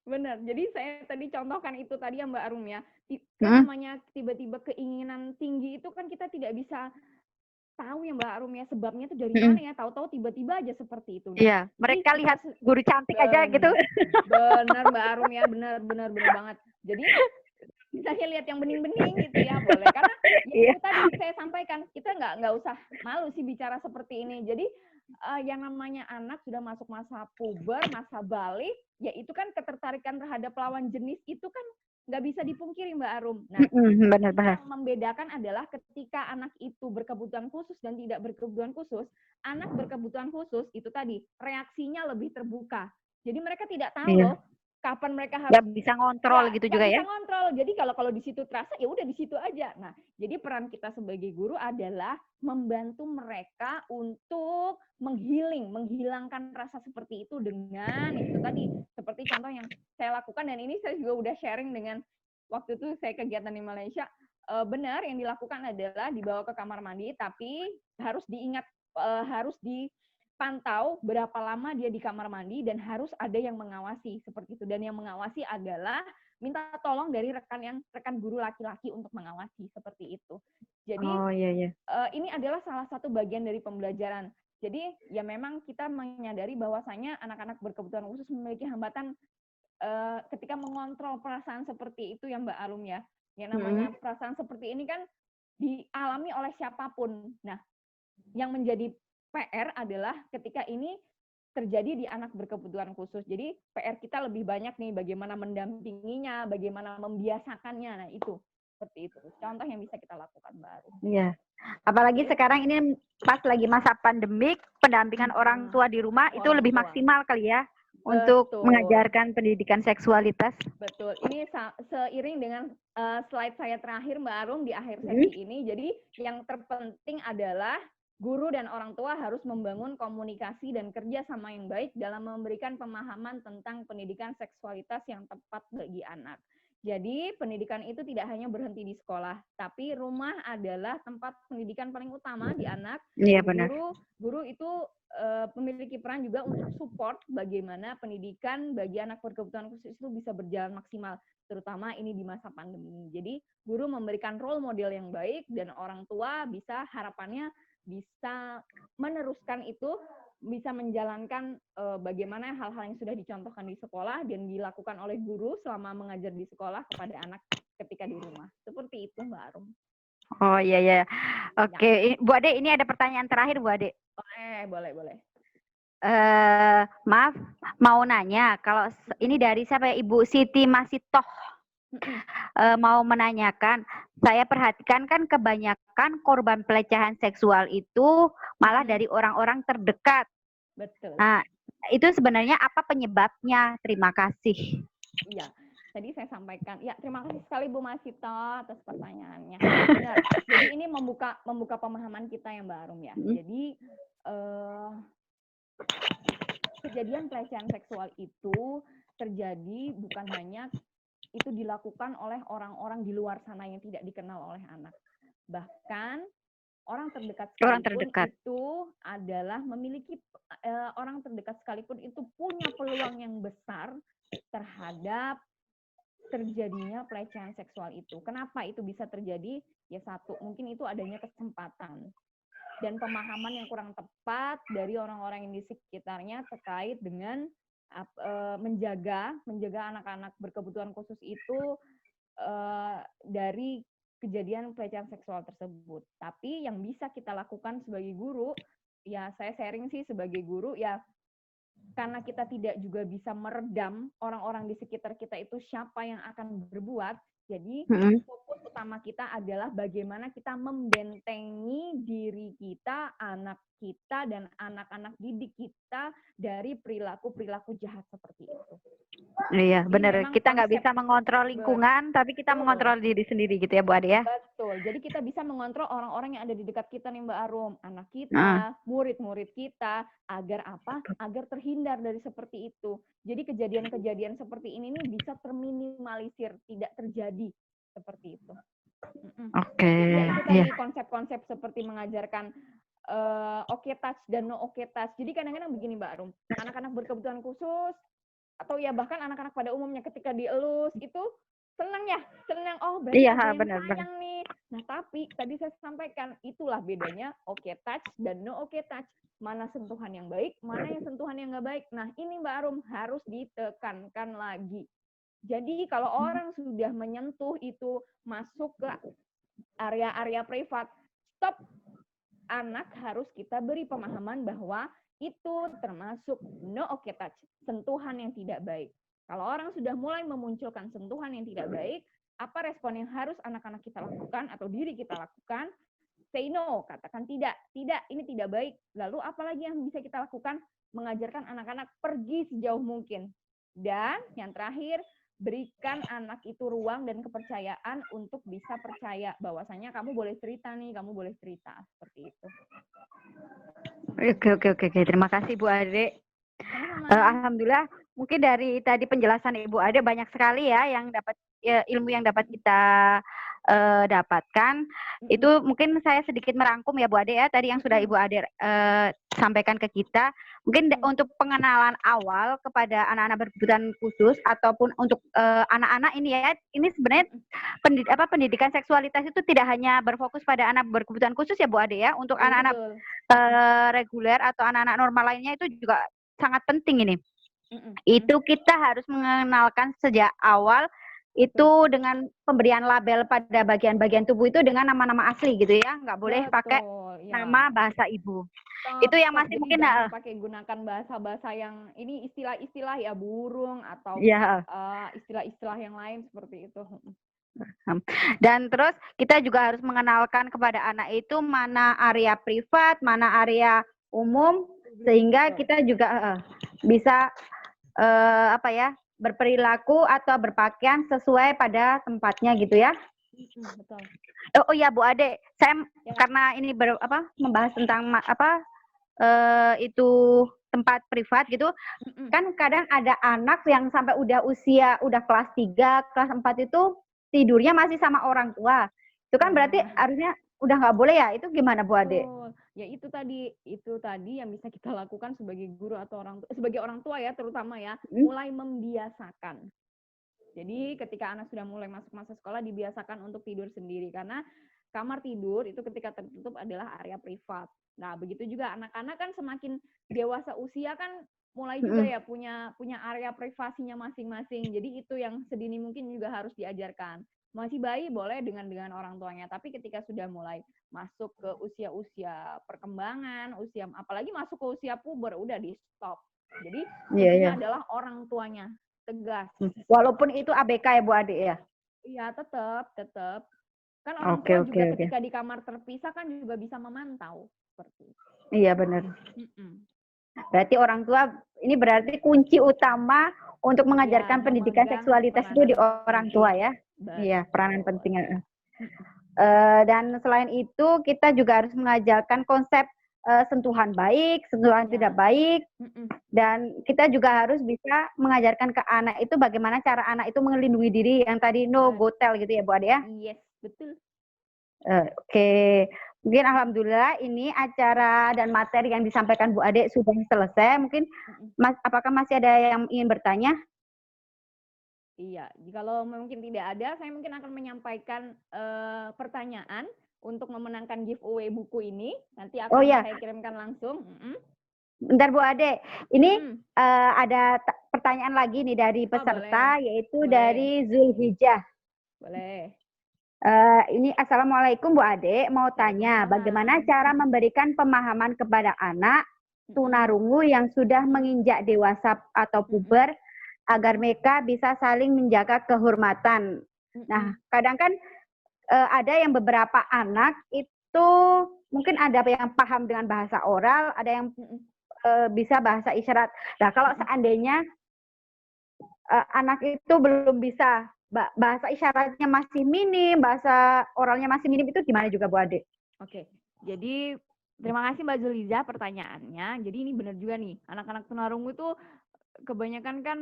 Bener. Jadi saya tadi contohkan itu tadi ya Mbak Arum ya. Kan namanya tiba-tiba keinginan tinggi itu kan kita tidak bisa tahu ya Mbak Arum ya, sebabnya itu dari mana ya, tahu-tahu tiba-tiba aja seperti itu. Nah, Iya, mereka lihat guru cantik aja gitu. Bener Mbak Arum ya, bener banget. Jadi misalnya lihat yang bening-bening gitu ya, boleh. Karena ya itu tadi saya sampaikan, kita nggak usah malu sih bicara seperti ini. Jadi yang namanya anak sudah masuk masa puber, masa balik, ya itu kan ketertarikan terhadap lawan jenis itu kan nggak bisa dipungkiri Mbak Arum. Nah, benar-benar. yang membedakan adalah ketika anak itu berkebutuhan khusus dan tidak berkebutuhan khusus, anak berkebutuhan khusus itu tadi reaksinya lebih terbuka. Jadi mereka tidak tahu loh kapan mereka harus nggak bisa ngontrol gitu juga ya. Bisa ngontrol. Jadi kalau di situ terasa ya udah di situ aja. Nah, jadi peran kita sebagai guru adalah membantu mereka untuk menghilangkan rasa seperti itu dengan itu tadi seperti contoh yang saya lakukan, dan ini saya juga udah sharing dengan waktu itu saya kegiatan di Malaysia. Benar yang dilakukan adalah dibawa ke kamar mandi, tapi harus diingat harus dipantau berapa lama dia di kamar mandi dan harus ada yang mengawasi seperti itu. Dan yang mengawasi adalah minta tolong dari rekan guru laki-laki untuk mengawasi seperti itu. Jadi ini adalah salah satu bagian dari pembelajaran. Jadi ya memang kita menyadari bahwasanya anak-anak berkebutuhan khusus memiliki hambatan ketika mengontrol perasaan seperti itu ya Mbak Arum ya. Yang namanya perasaan seperti ini kan dialami oleh siapapun. Nah, yang menjadi PR adalah ketika ini terjadi di anak berkebutuhan khusus. Jadi PR kita lebih banyak nih bagaimana mendampinginya, bagaimana membiasakannya. Nah, itu seperti itu. Contoh yang bisa kita lakukan Mbak Arum. Iya. Apalagi sekarang ini pas lagi masa pandemik, pendampingan orang tua di rumah itu lebih maksimal kali ya. Untuk mengajarkan pendidikan seksualitas. Betul. Ini seiring dengan slide saya terakhir Mbak Arum di akhir sesi ini. Jadi yang terpenting adalah guru dan orang tua harus membangun komunikasi dan kerja sama yang baik dalam memberikan pemahaman tentang pendidikan seksualitas yang tepat bagi anak. Jadi pendidikan itu tidak hanya berhenti di sekolah, tapi rumah adalah tempat pendidikan paling utama di anak. Iya benar. Guru itu memiliki peran juga untuk support bagaimana pendidikan bagi anak berkebutuhan khusus itu bisa berjalan maksimal, terutama ini di masa pandemi. Jadi guru memberikan role model yang baik dan orang tua bisa harapannya bisa meneruskan itu, bisa menjalankan bagaimana hal-hal yang sudah dicontohkan di sekolah dan dilakukan oleh guru selama mengajar di sekolah kepada anak ketika di rumah. Seperti itu Mbak Arum. Oh iya. Oke, Bu Ade, ini ada pertanyaan terakhir Bu Ade. Boleh. Maaf, mau nanya, kalau ini dari siapa ya, Ibu Siti Masitoh. Mau menanyakan, saya perhatikan kan kebanyakan korban pelecehan seksual itu malah dari orang-orang terdekat. Betul. Nah, itu sebenarnya apa penyebabnya? Terima kasih. Iya, tadi saya sampaikan. Ya, terima kasih sekali Bu Masito atas pertanyaannya. Benar. Jadi ini membuka pemahaman kita ya Mbak Arum ya. Jadi kejadian pelecehan seksual itu terjadi bukan hanya itu dilakukan oleh orang-orang di luar sana yang tidak dikenal oleh anak. Bahkan Orang terdekat Orang sekalipun terdekat. itu adalah memiliki orang terdekat sekalipun itu punya peluang yang besar terhadap terjadinya pelecehan seksual itu. Kenapa itu bisa terjadi? Ya satu, mungkin itu adanya kesempatan dan pemahaman yang kurang tepat dari orang-orang yang di sekitarnya terkait dengan menjaga anak-anak berkebutuhan khusus itu dari kejadian pelecehan seksual tersebut. Tapi yang bisa kita lakukan sebagai guru, ya saya sharing sih sebagai guru, ya karena kita tidak juga bisa meredam orang-orang di sekitar kita itu siapa yang akan berbuat, jadi fokus utama kita adalah bagaimana kita membentengi diri kita, anak kita, dan anak-anak didik kita dari perilaku-perilaku jahat seperti itu. Iya, Jadi benar. memang Kita nggak konsep bisa mengontrol lingkungan, tapi kita Betul. mengontrol diri sendiri gitu ya, Bu Ade ya. Betul. Jadi kita bisa mengontrol orang-orang yang ada di dekat kita nih Mbak Arum, anak kita, murid-murid kita, agar apa? Agar terhindar dari seperti itu. Jadi kejadian-kejadian seperti ini nih bisa terminimalisir, tidak terjadi seperti itu. Oke. Jadi ya itu Iya. tadi konsep-konsep seperti mengajarkan okay touch dan no okay touch. Jadi kadang-kadang begini Mbak Arum, anak-anak berkebutuhan khusus atau ya bahkan anak-anak pada umumnya ketika dielus itu senang, oh berarti Iya, ada yang benar. sayang nih. Nah tapi tadi saya sampaikan itulah bedanya okay touch dan no okay touch. Mana sentuhan yang baik, mana yang sentuhan yang nggak baik. Nah ini Mbak Arum harus ditekankan lagi. Jadi kalau orang sudah menyentuh itu masuk ke area-area privat, stop. Anak harus kita beri pemahaman bahwa itu termasuk no okay touch, sentuhan yang tidak baik. Kalau orang sudah mulai memunculkan sentuhan yang tidak baik, apa respon yang harus anak-anak kita lakukan atau diri kita lakukan? Say no, katakan tidak, ini tidak baik. Lalu apalagi yang bisa kita lakukan? Mengajarkan anak-anak pergi sejauh mungkin. Dan yang terakhir, berikan anak itu ruang dan kepercayaan untuk bisa percaya bahwasanya kamu boleh cerita nih, kamu boleh cerita seperti itu. Oke. Terima kasih Bu Ade. Alhamdulillah, mungkin dari tadi penjelasan Ibu Ade banyak sekali ya yang dapat ilmu yang dapat kita dapatkan. Itu mungkin saya sedikit merangkum ya Bu Ade ya, tadi yang sudah Ibu Ade sampaikan ke kita. Mungkin untuk pengenalan awal kepada anak-anak berkebutuhan khusus ataupun untuk anak-anak ini ya, ini sebenarnya pendidikan seksualitas itu tidak hanya berfokus pada anak berkebutuhan khusus ya Bu Ade ya, untuk anak-anak reguler atau anak-anak normal lainnya itu juga sangat penting ini. Itu kita harus mengenalkan sejak awal itu dengan pemberian label pada bagian-bagian tubuh itu dengan nama-nama asli gitu ya, nggak boleh pakai nama bahasa ibu. Itu yang masih mungkin pakai gunakan bahasa-bahasa yang ini istilah-istilah ya burung atau istilah-istilah yang lain seperti itu. Dan terus kita juga harus mengenalkan kepada anak itu mana area privat, mana area umum, sehingga kita juga bisa berperilaku atau berpakaian sesuai pada tempatnya gitu ya. Betul. Oh iya Bu Ade, saya karena ini membahas tentang itu tempat privat gitu, kan kadang ada anak yang sampai udah kelas 3, kelas 4 itu tidurnya masih sama orang tua. Itu kan berarti harusnya udah nggak boleh ya, itu gimana Bu Ade? Ya itu tadi yang bisa kita lakukan sebagai guru atau sebagai orang tua ya terutama ya, mulai membiasakan. Jadi ketika anak sudah mulai masuk masa sekolah dibiasakan untuk tidur sendiri karena kamar tidur itu ketika tertutup adalah area privat. Nah begitu juga anak-anak kan semakin dewasa usia kan mulai juga ya punya area privasinya masing-masing. Jadi itu yang sedini mungkin juga harus diajarkan. Masih bayi boleh dengan orang tuanya, tapi ketika sudah mulai masuk ke usia-usia perkembangan, apalagi masuk ke usia puber, udah di stop. Jadi kuncinya adalah orang tuanya, tegas. Walaupun itu ABK ya Bu Ade ya? Iya tetap. Kan orang tua juga ketika di kamar terpisah kan juga bisa memantau seperti itu. Iya benar. Berarti orang tua ini berarti kunci utama untuk mengajarkan pendidikan seksualitas itu di orang tua ya. Iya, peranan penting. Dan selain itu kita juga harus mengajarkan konsep sentuhan baik, sentuhan tidak baik, dan kita juga harus bisa mengajarkan ke anak itu bagaimana cara anak itu melindungi diri yang tadi no go tell gitu ya Bu Ade ya. Yes, betul. Oke. Mungkin alhamdulillah ini acara dan materi yang disampaikan Bu Ade sudah selesai. Mungkin apakah masih ada yang ingin bertanya? Iya, kalau mungkin tidak ada, saya mungkin akan menyampaikan pertanyaan untuk memenangkan giveaway buku ini. Nanti akan saya kirimkan langsung. Bentar Bu Ade, ini ada pertanyaan lagi nih dari peserta, yaitu dari Zulhijjah. Boleh. Ini Assalamualaikum Bu Ade, mau tanya bagaimana cara memberikan pemahaman kepada anak tunarungu yang sudah menginjak dewasa atau puber agar mereka bisa saling menjaga kehormatan. Nah, kadang kan ada yang beberapa anak itu mungkin ada yang paham dengan bahasa oral, ada yang bisa bahasa isyarat. Nah, kalau seandainya anak itu belum bisa, bahasa isyaratnya masih minim, bahasa oralnya masih minim, itu gimana juga Bu Ade? Oke, jadi terima kasih Mbak Zuliza pertanyaannya. Jadi ini benar juga nih, anak-anak tunarungu itu kebanyakan kan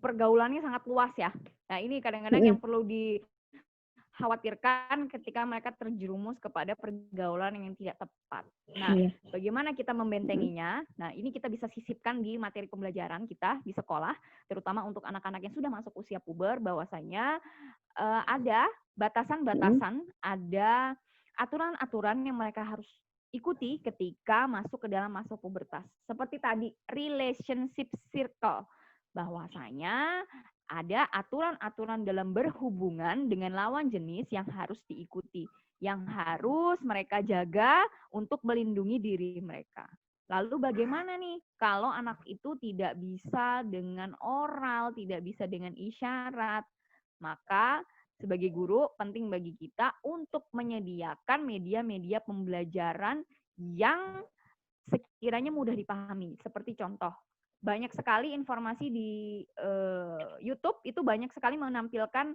pergaulannya sangat luas ya. Nah ini kadang-kadang yang perlu dikhawatirkan ketika mereka terjerumus kepada pergaulan yang tidak tepat. Nah, bagaimana kita membentenginya? Nah, ini kita bisa sisipkan di materi pembelajaran kita di sekolah, terutama untuk anak-anak yang sudah masuk usia puber, bahwasanya ada batasan-batasan, ada aturan-aturan yang mereka harus ikuti ketika masuk ke dalam masa pubertas. Seperti tadi, relationship circle. Bahwasanya ada aturan-aturan dalam berhubungan dengan lawan jenis yang harus diikuti, yang harus mereka jaga untuk melindungi diri mereka. Lalu bagaimana nih kalau anak itu tidak bisa dengan oral, tidak bisa dengan isyarat? Maka sebagai guru penting bagi kita untuk menyediakan media-media pembelajaran yang sekiranya mudah dipahami. Seperti contoh, banyak sekali informasi di YouTube itu banyak sekali menampilkan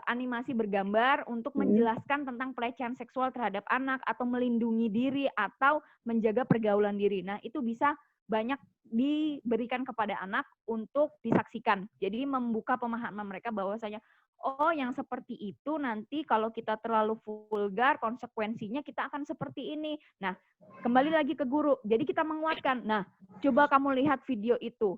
animasi bergambar untuk menjelaskan tentang pelecehan seksual terhadap anak atau melindungi diri atau menjaga pergaulan diri. Nah, itu bisa banyak diberikan kepada anak untuk disaksikan. Jadi membuka pemahaman mereka bahwasanya oh yang seperti itu nanti kalau kita terlalu vulgar konsekuensinya kita akan seperti ini. Nah, kembali lagi ke guru. Jadi kita menguatkan. Nah, coba kamu lihat video itu.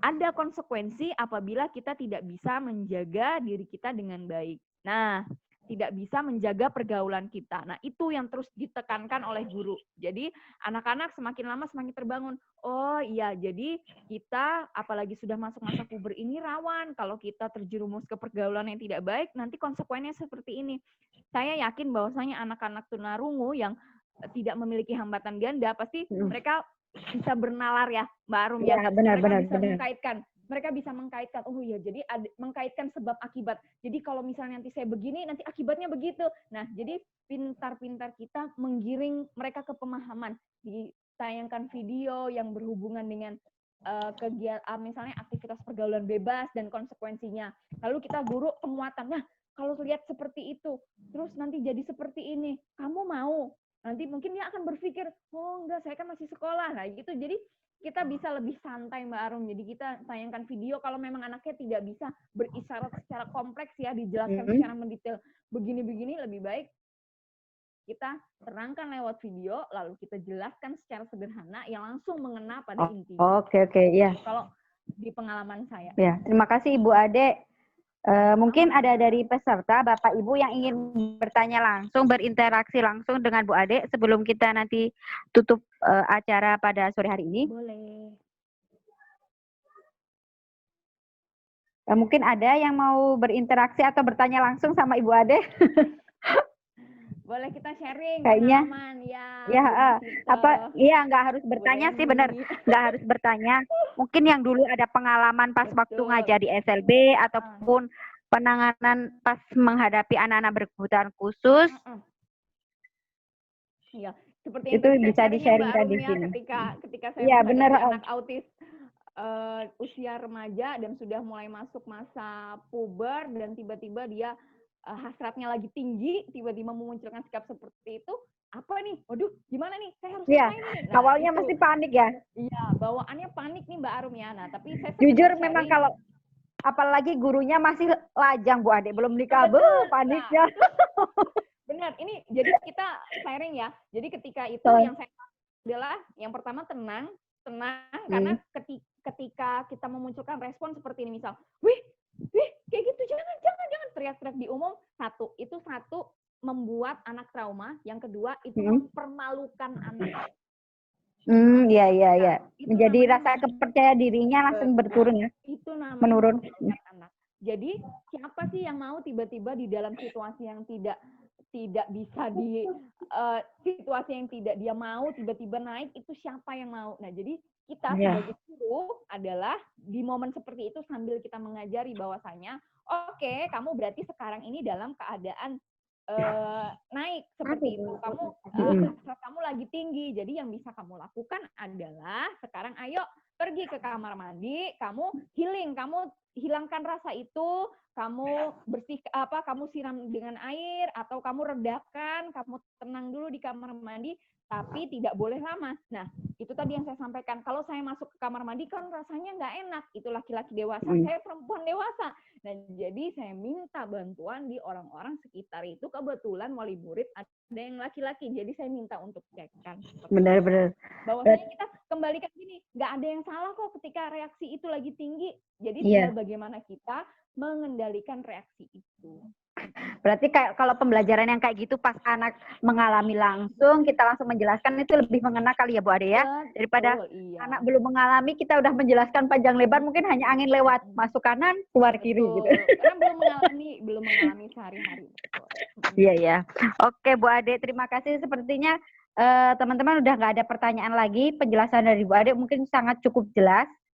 Ada konsekuensi apabila kita tidak bisa menjaga diri kita dengan baik. Nah, tidak bisa menjaga pergaulan kita. Nah, itu yang terus ditekankan oleh guru. Jadi, anak-anak semakin lama semakin terbangun. Oh iya, jadi kita apalagi sudah masuk masa puber ini rawan. Kalau kita terjerumus ke pergaulan yang tidak baik, nanti konsekuensinya seperti ini. Saya yakin bahwasanya anak-anak tunarungu yang tidak memiliki hambatan ganda, pasti mereka bisa bernalar ya, Mbak Arum ya. Mereka bisa mengkaitkan. Mereka bisa mengkaitkan, oh iya, jadi mengkaitkan sebab akibat. Jadi kalau misalnya nanti saya begini, nanti akibatnya begitu. Nah, jadi pintar-pintar kita menggiring mereka ke pemahaman. Ditayangkan video yang berhubungan dengan kegiatan, misalnya aktivitas pergaulan bebas dan konsekuensinya. Lalu kita guru penguatan. Nah, kalau lihat seperti itu, terus nanti jadi seperti ini, kamu mau? Nanti mungkin dia akan berpikir, oh enggak, saya kan masih sekolah. Nah, gitu. Jadi kita bisa lebih santai Mbak Arum. Jadi kita tayangkan video kalau memang anaknya tidak bisa berisyarat secara kompleks ya, dijelaskan secara mendetail begini-begini, lebih baik kita terangkan lewat video, lalu kita jelaskan secara sederhana yang langsung mengena pada intinya. Oke, ya. Kalau di pengalaman saya. Ya, terima kasih Ibu Ade. Mungkin ada dari peserta, Bapak Ibu yang ingin bertanya langsung, berinteraksi langsung dengan Bu Ade sebelum kita nanti tutup acara pada sore hari ini. Boleh. Mungkin ada yang mau berinteraksi atau bertanya langsung sama Ibu Ade. Boleh kita sharing kayaknya pengalaman ya. Iya, nggak harus bertanya sih, benar, nggak harus bertanya. Mungkin yang dulu ada pengalaman pas waktu ngajar di SLB ataupun penanganan pas menghadapi anak-anak berkebutuhan khusus. Iya, seperti itu bisa di-sharing di sini. Ketika saya menghadapi anak autis usia remaja dan sudah mulai masuk masa puber dan tiba-tiba dia hasratnya lagi tinggi, tiba-tiba memunculkan sikap seperti itu, apa nih? Waduh, gimana nih? Saya harus ngapain nih? Nah, awalnya mesti panik ya? Iya, bawaannya panik nih Mbak Arum ya. Nah, tapi saya jujur memang kalau apalagi gurunya masih lajang Bu Ade, belum nikah, paniknya. benar. Ini jadi kita sharing ya. Jadi ketika itu Betul. yang saya adalah yang pertama tenang karena ketika kita memunculkan respon seperti ini misal, wih kayak gitu jangan teriak-teriak di umum, itu satu membuat anak trauma, yang kedua itu mempermalukan anak. Iya. Itu Menjadi namanya rasa kepercaya dirinya langsung berturun ya. Itu namanya Menurun. mempermalukan anak. Jadi siapa sih yang mau tiba-tiba di dalam situasi yang tidak bisa di situasi yang tidak dia mau tiba-tiba naik, itu siapa yang mau? Nah, jadi kita sebagai guru adalah di momen seperti itu sambil kita mengajari bahwasanya oke, kamu berarti sekarang ini dalam keadaan naik seperti itu. Kamu lagi tinggi. Jadi yang bisa kamu lakukan adalah sekarang ayo pergi ke kamar mandi, kamu healing, kamu hilangkan rasa itu, kamu kamu siram dengan air atau kamu redakan, kamu tenang dulu di kamar mandi, tapi tidak boleh lama. Nah, itu tadi yang saya sampaikan. Kalau saya masuk ke kamar mandi kan rasanya nggak enak. Itu laki-laki dewasa, saya perempuan dewasa. Nah, jadi saya minta bantuan di orang-orang sekitar itu. Kebetulan wali murid ada yang laki-laki, jadi saya minta untuk cekkan. Benar-benar. Bahwasanya kita kembalikan gini, nggak ada yang salah kok ketika reaksi itu lagi tinggi. Jadi tinggal bagaimana kita mengendalikan reaksi itu. Berarti kayak kalau pembelajaran yang kayak gitu pas anak mengalami langsung, kita langsung menjelaskan itu lebih mengena kali ya Bu Ade ya, daripada anak belum mengalami kita udah menjelaskan panjang lebar, mungkin hanya angin lewat masuk kanan keluar kiri gitu. Karena belum mengalami sehari-hari. Iya. Oke Bu Ade, terima kasih. Sepertinya teman-teman udah nggak ada pertanyaan lagi. Penjelasan dari Bu Ade mungkin sangat cukup jelas.